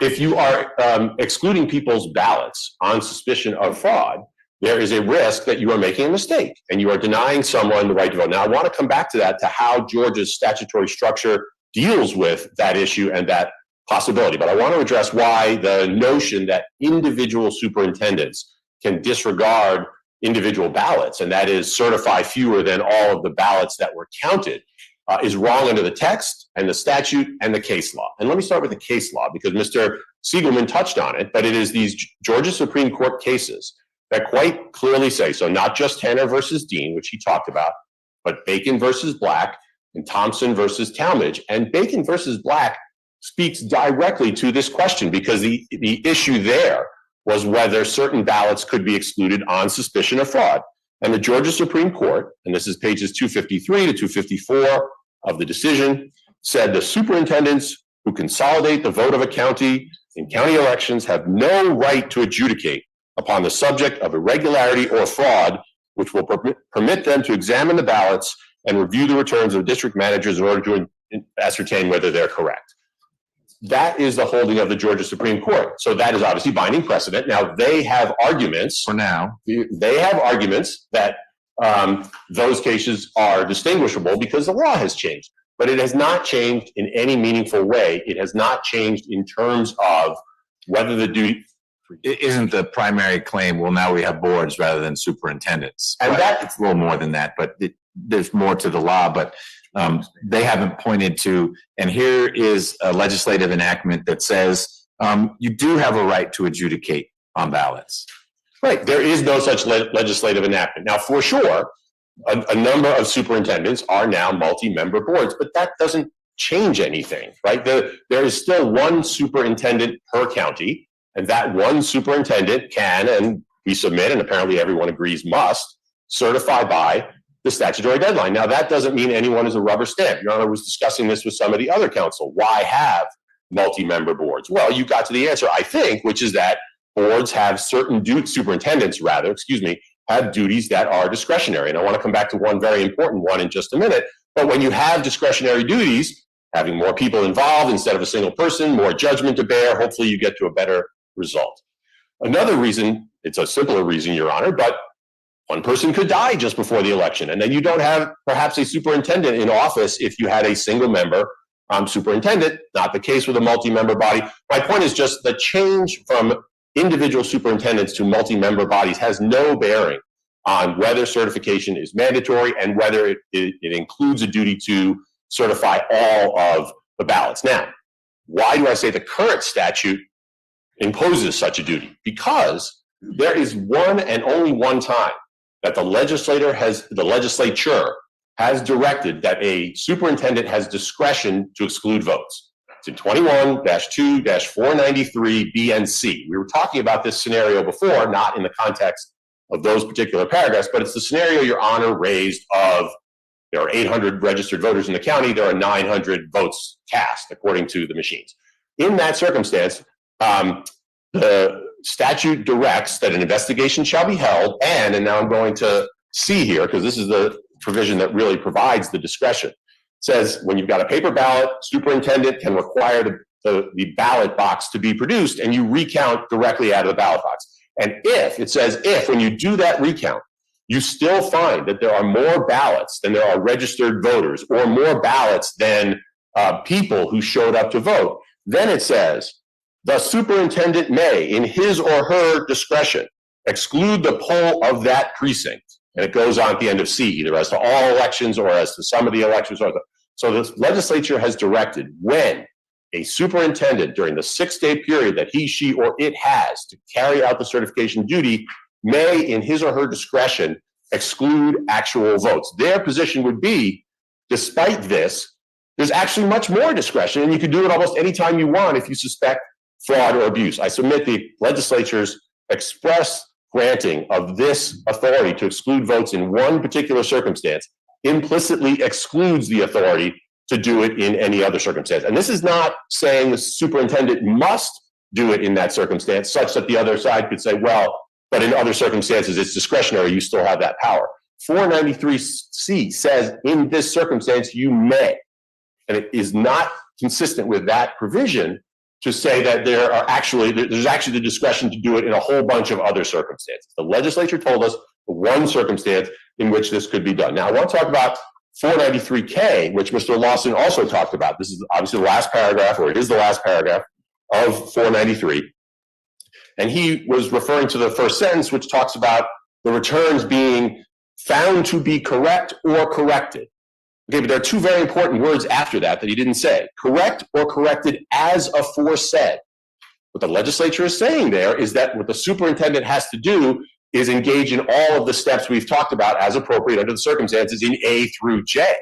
If you are excluding people's ballots on suspicion of fraud, there is a risk that you are making a mistake and you are denying someone the right to vote. Now, I want to come back to that, to how Georgia's statutory structure deals with that issue and that possibility. But I want to address why the notion that individual superintendents can disregard individual ballots, and that is certify fewer than all of the ballots that were counted, is wrong under the text and the statute and the case law. And let me start with the case law, because Mr. Siegelman touched on it, but it is these Georgia Supreme Court cases that quite clearly say, so not just Tanner versus Dean, which he talked about, but Bacon versus Black and Thompson versus Talmadge. And Bacon versus Black speaks directly to this question, because the issue there was whether certain ballots could be excluded on suspicion of fraud. And the Georgia Supreme Court, and this is pages 253 to 254 of the decision, said the superintendents who consolidate the vote of a county in county elections have no right to adjudicate upon the subject of irregularity or fraud, which will permit them to examine the ballots and review the returns of district managers in order to ascertain whether they're correct. That is the holding of the Georgia Supreme Court. So that is obviously binding precedent. Now, they have arguments. For now. They have arguments that those cases are distinguishable because the law has changed. But it has not changed in any meaningful way. It has not changed in terms of whether the duty. Isn't the primary claim, well, now we have boards rather than superintendents? And Right. that- It's a little more than that, but there's more to the law, but they haven't pointed to, and here is a legislative enactment that says you do have a right to adjudicate on ballots. Right, there is no such legislative enactment. Now, for sure, a number of superintendents are now multi-member boards, but that doesn't change anything, right? There is still one superintendent per county, and that one superintendent can, and we submit, and apparently everyone agrees must, certify by the statutory deadline. Now, that doesn't mean anyone is a rubber stamp. Your Honor was discussing this with some of the other council. Why have multi-member boards? Well, you got to the answer, I think, which is that boards have certain superintendents rather, have duties that are discretionary. And I want to come back to one very important one in just a minute. But when you have discretionary duties, having more people involved instead of a single person, more judgment to bear, hopefully you get to a better result. Another reason, it's a simpler reason, Your Honor, but one person could die just before the election, and then you don't have perhaps a superintendent in office if you had a single member superintendent, not the case with a multi-member body. My point is just the change from individual superintendents to multi-member bodies has no bearing on whether certification is mandatory and whether it includes a duty to certify all of the ballots. Now, why do I say the current statute imposes such a duty? Because there is one and only one time that the legislature has directed that a superintendent has discretion to exclude votes. It's in 21-2-493 B and C. We were talking about this scenario before, not in the context of those particular paragraphs, but it's the scenario Your Honor raised of there are 800 registered voters in the county, there are 900 votes cast according to the machines. In that circumstance, the statute directs that an investigation shall be held, and now I'm going to C here, because this is the provision that really provides the discretion. It says when you've got a paper ballot, superintendent can require the ballot box to be produced, and you recount directly out of the ballot box. And if when you do that recount, you still find that there are more ballots than there are registered voters, or more ballots than people who showed up to vote, then it says, the superintendent may, in his or her discretion, exclude the poll of that precinct. And it goes on at the end of C, either as to all elections or as to some of the elections. So the legislature has directed when a superintendent during the 6-day period that he, she, or it has to carry out the certification duty may, in his or her discretion, exclude actual votes. Their position would be, despite this, there's actually much more discretion, and you can do it almost any time you want if you suspect fraud or abuse. I submit the legislature's express granting of this authority to exclude votes in one particular circumstance implicitly excludes the authority to do it in any other circumstance. And this is not saying the superintendent must do it in that circumstance, such that the other side could say, well, but in other circumstances, it's discretionary, you still have that power. 493C says in this circumstance, you may. And it is not consistent with that provision to say that there's actually the discretion to do it in a whole bunch of other circumstances. The legislature told us one circumstance in which this could be done. Now, I want to talk about 493K, which Mr. Lawson also talked about. This is obviously the last paragraph, or it is the last paragraph of 493. And he was referring to the first sentence, which talks about the returns being found to be correct or corrected. Okay, but there are two very important words after that he didn't say. Correct or corrected as aforesaid. What the legislature is saying there is that what the superintendent has to do is engage in all of the steps we've talked about as appropriate under the circumstances in A through J.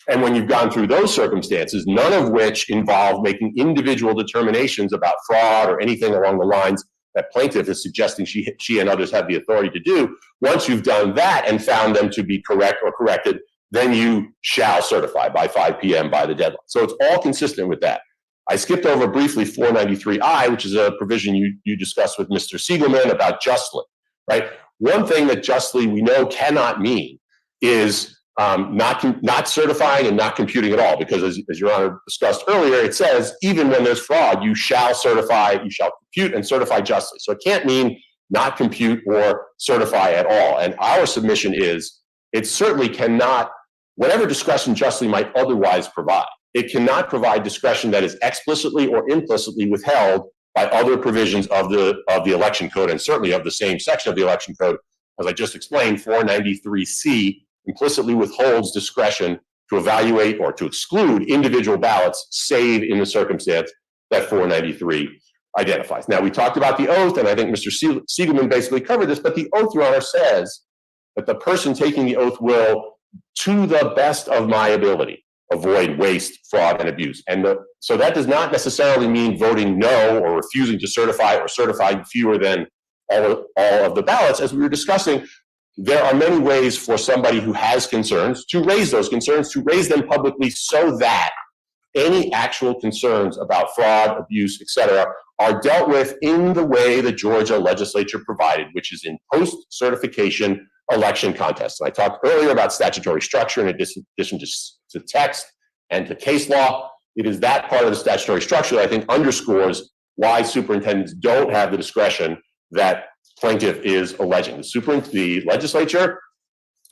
And when you've gone through those circumstances, none of which involve making individual determinations about fraud or anything along the lines that plaintiff is suggesting she and others have the authority to do, once you've done that and found them to be correct or corrected, then you shall certify by 5 p.m. by the deadline. So it's all consistent with that. I skipped over briefly 493I, which is a provision you discussed with Mr. Siegelman about justly, right? One thing that justly we know cannot mean is not certifying and not computing at all, because as Your Honor discussed earlier, it says even when there's fraud, you shall certify, you shall compute and certify justly. So it can't mean not compute or certify at all. And our submission is it certainly cannot, whatever discretion justly might otherwise provide, it cannot provide discretion that is explicitly or implicitly withheld by other provisions of the election code, and certainly of the same section of the election code. As I just explained, 493C implicitly withholds discretion to evaluate or to exclude individual ballots, save in the circumstance that 493 identifies. Now, we talked about the oath, and I think Mr. Siegelman basically covered this, but the oath, Your Honor, says that the person taking the oath will, to the best of my ability, avoid waste, fraud, and abuse. And so that does not necessarily mean voting no or refusing to certify or certifying fewer than all of the ballots. As we were discussing, there are many ways for somebody who has concerns to raise those concerns, to raise them publicly so that any actual concerns about fraud, abuse, etc., are dealt with in the way the Georgia legislature provided, which is in post-certification election contests. And I talked earlier about statutory structure in addition to text and to case law. It is that part of the statutory structure that I think underscores why superintendents don't have the discretion that plaintiff is alleging. The legislature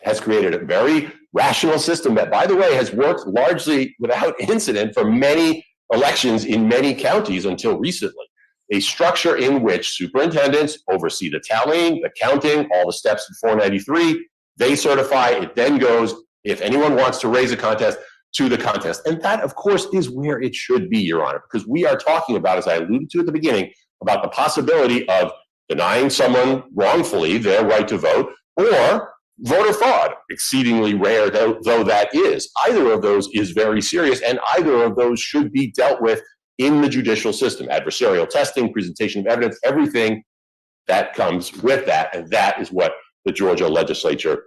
has created a very rational system that, by the way, has worked largely without incident for many elections in many counties until recently. A structure in which superintendents oversee the tallying, the counting, all the steps in 493. They certify, it then goes, if anyone wants to raise a contest, to the contest. And that, of course, is where it should be, Your Honor, because we are talking about, as I alluded to at the beginning, about the possibility of denying someone wrongfully their right to vote, or voter fraud, exceedingly rare though that is. Either of those is very serious, and either of those should be dealt with in the judicial system. Adversarial testing, presentation of evidence, everything that comes with that, and that is what the Georgia legislature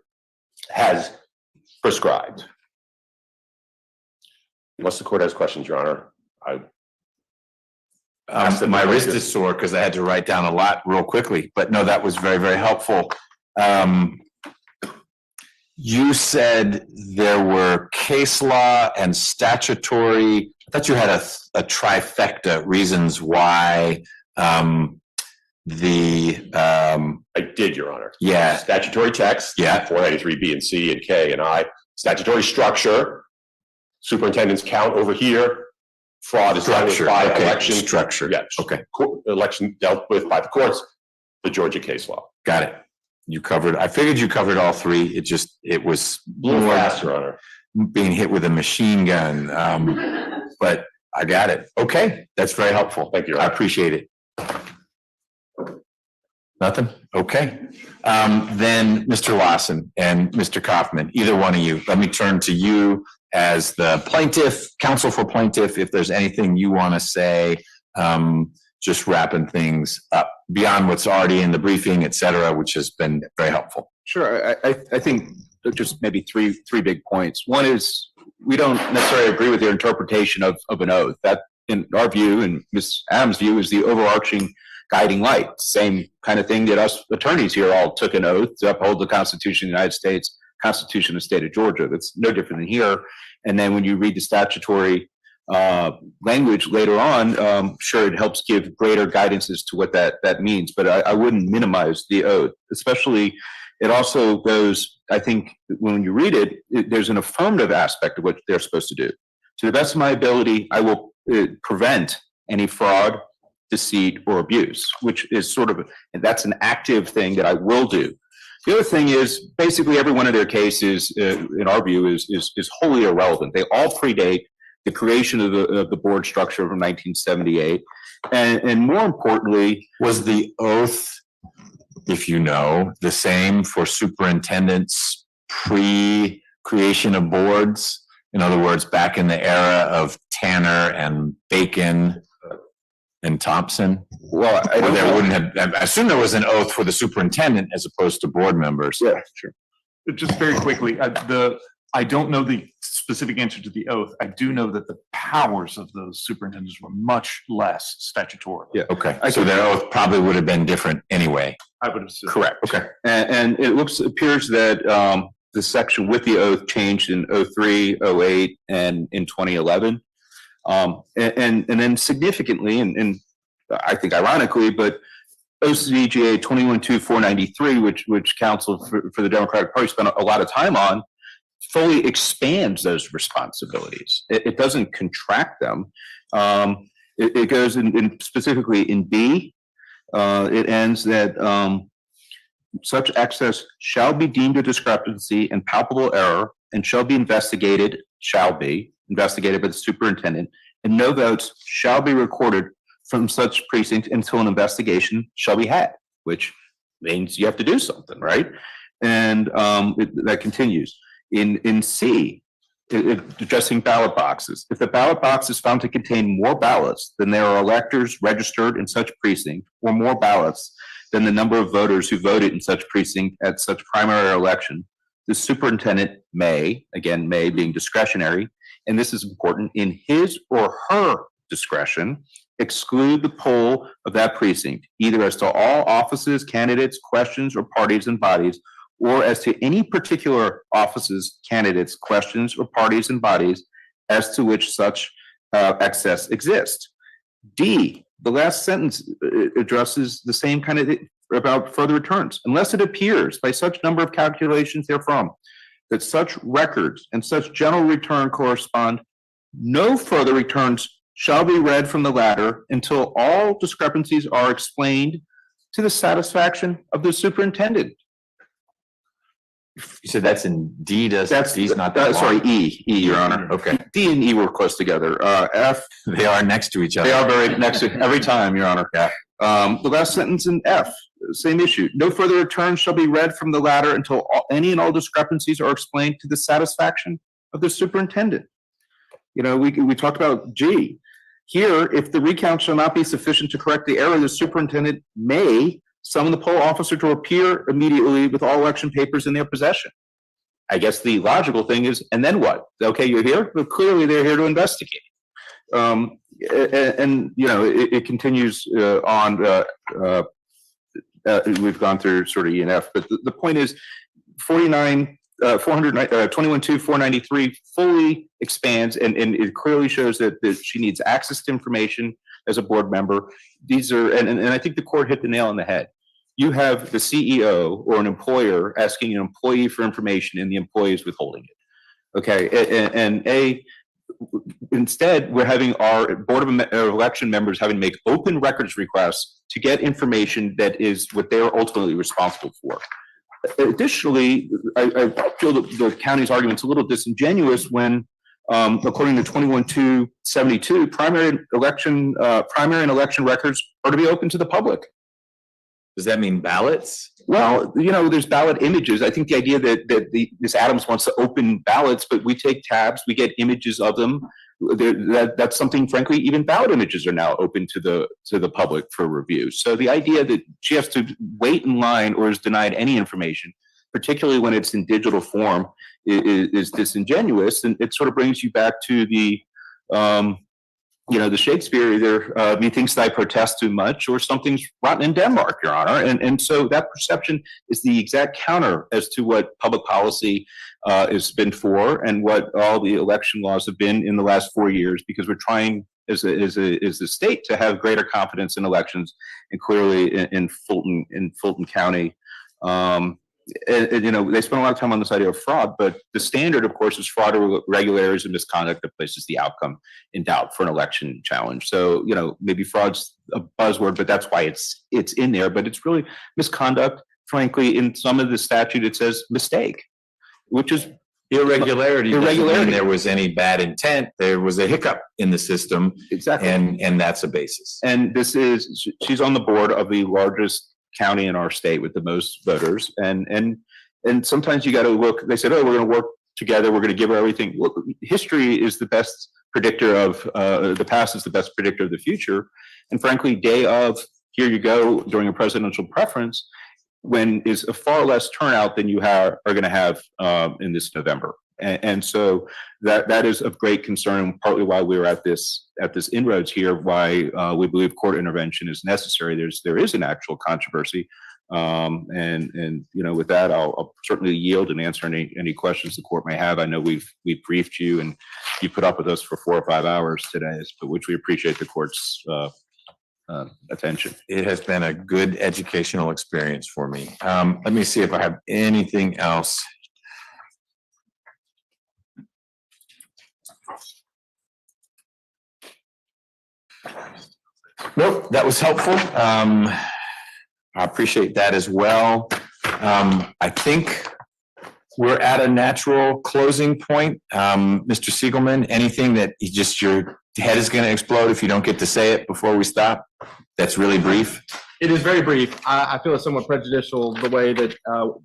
has prescribed. Unless the court has questions, Your Honor, my wrist is sore because I had to write down a lot real quickly, but no, that was very, very helpful. You said there were case law and statutory. I thought you had a trifecta reasons why I did, Your Honor. Yeah. Statutory text. Yeah. 493B and C and K and I. Statutory structure. Superintendent's count over here. Fraud is dealt with by election. Structure. Yeah. Okay. Election dealt with by the courts. The Georgia case law. Got it. You covered, I figured you covered all three. It was Blue fast, Your Honor. Being hit with a machine gun. But I got it. Okay. That's very helpful. Thank you, Your I Honor. appreciate it. Nothing? Okay. Then Mr. Lawson and Mr. Kaufman, either one of you, let me turn to you as the plaintiff, counsel for plaintiff. If there's anything you want to say, just wrapping things up beyond what's already in the briefing, et cetera, which has been very helpful. Sure. I think just maybe three big points. One is we don't necessarily agree with your interpretation of an oath. That, in our view, and Ms. Adams' view, is the overarching guiding light. Same kind of thing that us attorneys here all took an oath to uphold the Constitution of the United States, Constitution of the state of Georgia. That's no different than here. And then when you read the statutory language later on, sure, it helps give greater guidance as to what that means. But I wouldn't minimize the oath, especially. It also goes, I think, when you read it, there's an affirmative aspect of what they're supposed to do. To the best of my ability, I will prevent any fraud, deceit, or abuse, which is sort of, and that's an active thing that I will do. The other thing is basically every one of their cases, in our view, is wholly irrelevant. They all predate the creation of the board structure from 1978. And more importantly, was the oath, if you know, the same for superintendents pre-creation of boards In other words, back in the era of Tanner and Bacon and Thompson, Well, I where don't there know. wouldn't have, I assume there was an oath for the superintendent as opposed to board members. Yeah, sure. Just very quickly, I don't know the specific answer to the oath. I do know that the powers of those superintendents were much less statutorily. Yeah. Okay, so their oath probably would have been different anyway. I would assume. Correct. Okay. And it appears that the section with the oath changed in 03, 08, and in 2011. And then significantly, and I think ironically, but OCGA 21-2493, which counsel for the Democratic Party spent a lot of time on, fully expands those responsibilities. It doesn't contract them. It goes in specifically in B, it ends that such excess shall be deemed a discrepancy and palpable error and shall be investigated by the superintendent, and no votes shall be recorded from such precinct until an investigation shall be had, which means you have to do something, right? And that continues. In C, addressing ballot boxes. If the ballot box is found to contain more ballots than there are electors registered in such precinct, or more ballots than the number of voters who voted in such precinct at such primary election, the superintendent may, again, may being discretionary, and this is important, in his or her discretion, exclude the poll of that precinct, either as to all offices, candidates, questions, or parties and bodies, or as to any particular offices, candidates, questions, or parties and bodies as to which such excess exists. D, the last sentence addresses the same kind of about further returns. Unless it appears by such number of calculations therefrom that such records and such general return correspond, no further returns shall be read from the latter until all discrepancies are explained to the satisfaction of the superintendent. You said that's in D, D's not that long? Sorry, E, Your Honor. Okay, D and E were close together. F, they are next to each other. they are very next to every time, Your Honor. Yeah. The last sentence in F, same issue. No further returns shall be read from the latter until any and all discrepancies are explained to the satisfaction of the superintendent. You know, we talked about G. Here, if the recount shall not be sufficient to correct the error, the superintendent may summon the poll officer to appear immediately with all election papers in their possession. I guess the logical thing is, and then what? Okay, you're here, but clearly they're here to investigate. And you know, it continues on. We've gone through sort of E and F, but the point is, 21-2-493 fully expands, and it clearly shows that she needs access to information as a board member. These are, and I think the court hit the nail on the head. You have the CEO or an employer asking an employee for information, and the employee is withholding it. Okay, instead, we're having our board of election members having to make open records requests to get information that is what they are ultimately responsible for. Additionally, I feel that the county's argument's a little disingenuous when, according to 21-272, primary and election records are to be open to the public. Does that mean ballots? Well, you know, there's ballot images. I think the idea that Ms. Adams wants to open ballots, but we take tabs, we get images of them. That's something, frankly, even ballot images are now open to the public for review. So the idea that she has to wait in line or is denied any information, particularly when it's in digital form, is disingenuous. And it sort of brings you back to the, you know, the Shakespeare, either methinks I protest too much or something's rotten in Denmark, Your Honor. And so that perception is the exact counter as to what public policy has been for and what all the election laws have been in the last 4 years, because we're trying as a state to have greater confidence in elections, and clearly in Fulton County. And, you know, they spend a lot of time on this idea of fraud, but the standard, of course, is fraud, irregularities, and misconduct that places the outcome in doubt for an election challenge. So, you know, maybe fraud's a buzzword, but that's why it's in there. But it's really misconduct. Frankly, in some of the statute, it says mistake, which is Irregularity doesn't mean there was any bad intent. There was a hiccup in the system. Exactly. And that's a basis. And she's on the board of the largest county in our state with the most voters, and sometimes you got to look. They said, "Oh, we're going to work together. We're going to give her everything. Look, history is the best predictor of the past is the best predictor of the future. And frankly, day of, here you go during a presidential preference, when is a far less turnout than you are going to have in this November. And so that is of great concern, and partly why we're at this inroads here, why we believe court intervention is necessary. There is an actual controversy. And with that, I'll certainly yield and answer any questions the court may have. I know we've briefed you, and you put up with us for 4 or 5 hours today, but which we appreciate the court's attention. It has been a good educational experience for me. Let me see if I have anything else. Nope, that was helpful. I appreciate that as well. I think we're at a natural closing point. Mr. Siegelman, anything that your head is going to explode if you don't get to say it before we stop? That's really brief. It is very brief. I feel it's somewhat prejudicial the way that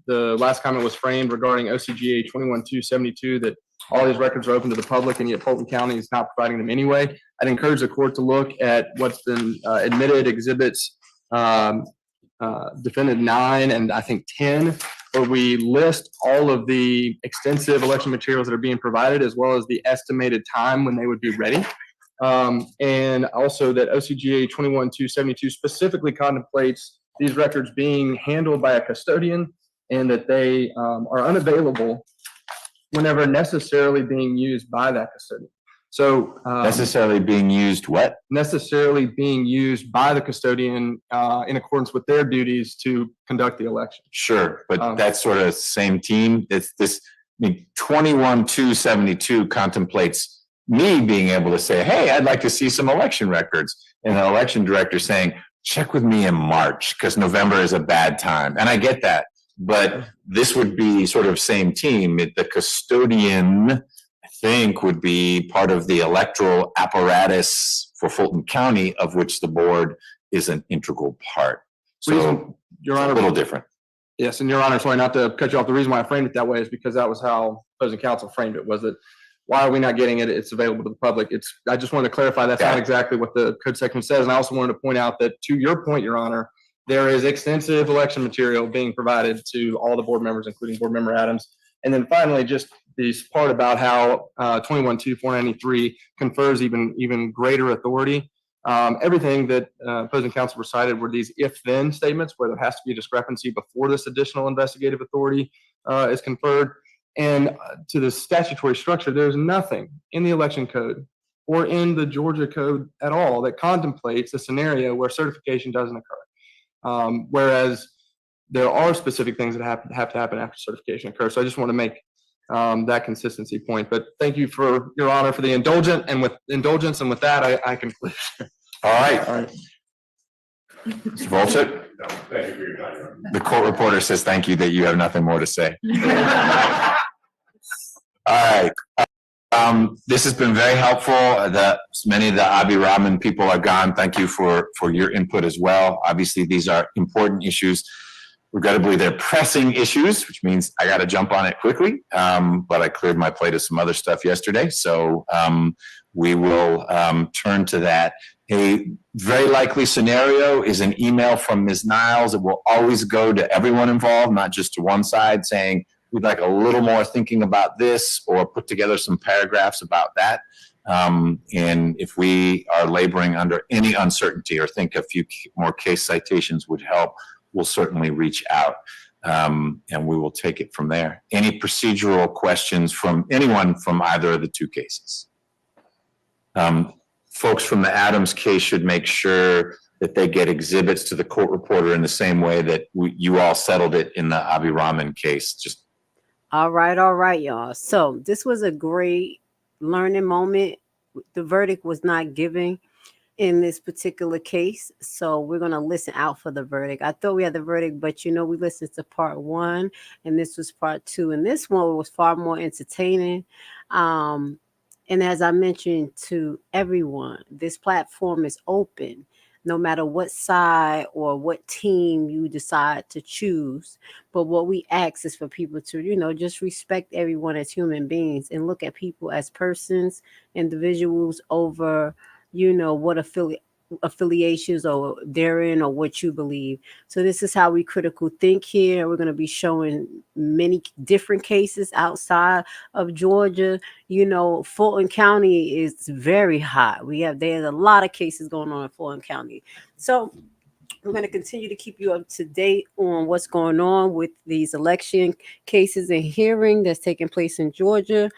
the last comment was framed regarding OCGA 21272, that all these records are open to the public, and yet Fulton County is not providing them anyway. I'd encourage the court to look at what's been admitted exhibits, defendant 9 and I think 10, where we list all of the extensive election materials that are being provided, as well as the estimated time when they would be ready. And also that OCGA 21272 specifically contemplates these records being handled by a custodian, and that they are unavailable whenever necessarily being used by that custodian. So Necessarily being used what? Necessarily being used by the custodian in accordance with their duties to conduct the election. Sure, but that's sort of same team. It's this, 21272 contemplates me being able to say, hey, I'd like to see some election records. And an election director saying, check with me in March because November is a bad time. And I get that. But this would be sort of same team. The custodian, I think, would be part of the electoral apparatus for Fulton County, of which the board is an integral part. So Your Honor, a little different. Yes, and Your Honor, sorry not to cut you off. The reason why I framed it that way is because that was how opposing counsel framed it, was that why are we not getting it? It's available to the public. I just wanted to clarify that's not exactly what the code section says. And I also wanted to point out that, to your point, Your Honor, there is extensive election material being provided to all the board members, including Board Member Adams. And then finally, just this part about how 212-493 confers even greater authority. Everything that opposing counsel recited were these if-then statements, where there has to be a discrepancy before this additional investigative authority is conferred. And to the statutory structure, there's nothing in the election code or in the Georgia code at all that contemplates a scenario where certification doesn't occur. Whereas there are specific things that have to happen after certification occurs. So I just want to make that consistency point. But thank you, for Your Honor, for the indulgence, and with that, I conclude. All right. Mr. Volchek? Thank you for your time. The court reporter says thank you, that you have nothing more to say. All right. This has been very helpful. Many of the Avi Rahman people are gone. Thank you for your input as well. Obviously, these are important issues. Regrettably, they're pressing issues, which means I got to jump on it quickly. But I cleared my plate of some other stuff yesterday. So we will turn to that. A very likely scenario is an email from Ms. Niles. It will always go to everyone involved, not just to one side, saying, we'd like a little more thinking about this, or put together some paragraphs about that. And if we are laboring under any uncertainty or think a few more case citations would help, we'll certainly reach out, and we will take it from there. Any procedural questions from anyone from either of the two cases? Folks from the Adams case should make sure that they get exhibits to the court reporter in the same way that you all settled it in the Avi Rahman case. Just all right, y'all. So this was a great learning moment. The verdict was not given in this particular case, so we're going to listen out for the verdict. I thought we had the verdict, but we listened to part 1, and this was part 2, and this one was far more entertaining. And as I mentioned to everyone, this platform is open. no matter what side or what team you decide to choose. But what we ask is for people to, just respect everyone as human beings and look at people as persons, individuals over, what affiliations or they're in or what you believe. So this is how we critical think here. We're going to be showing many different cases outside of Georgia. Fulton County is very hot. There's a lot of cases going on in Fulton County. So we're going to continue to keep you up to date on what's going on with these election cases and hearing that's taking place in Georgia,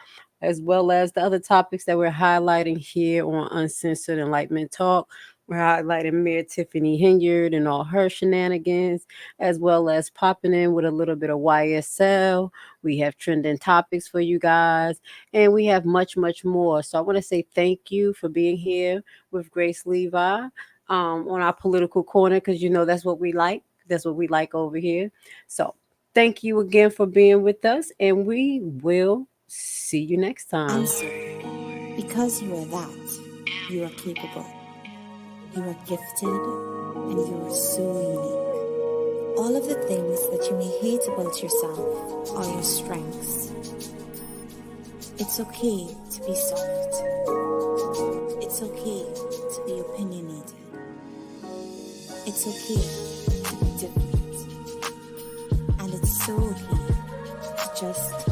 as well as the other topics that we're highlighting here on Uncensored Enlightenment Talk. We're highlighting Mayor Tiffany Henyard and all her shenanigans, as well as popping in with a little bit of YSL. We have trending topics for you guys, and we have much, much more. So I want to say thank you for being here with Grace Levi on our political corner, because that's what we like. That's what we like over here. So thank you again for being with us, and we will see you next time. Answer. Because you are that, you are capable. You are gifted and you are so unique. All of the things that you may hate about yourself are your strengths. It's okay to be soft. It's okay to be opinionated. It's okay to be different. And it's so okay to just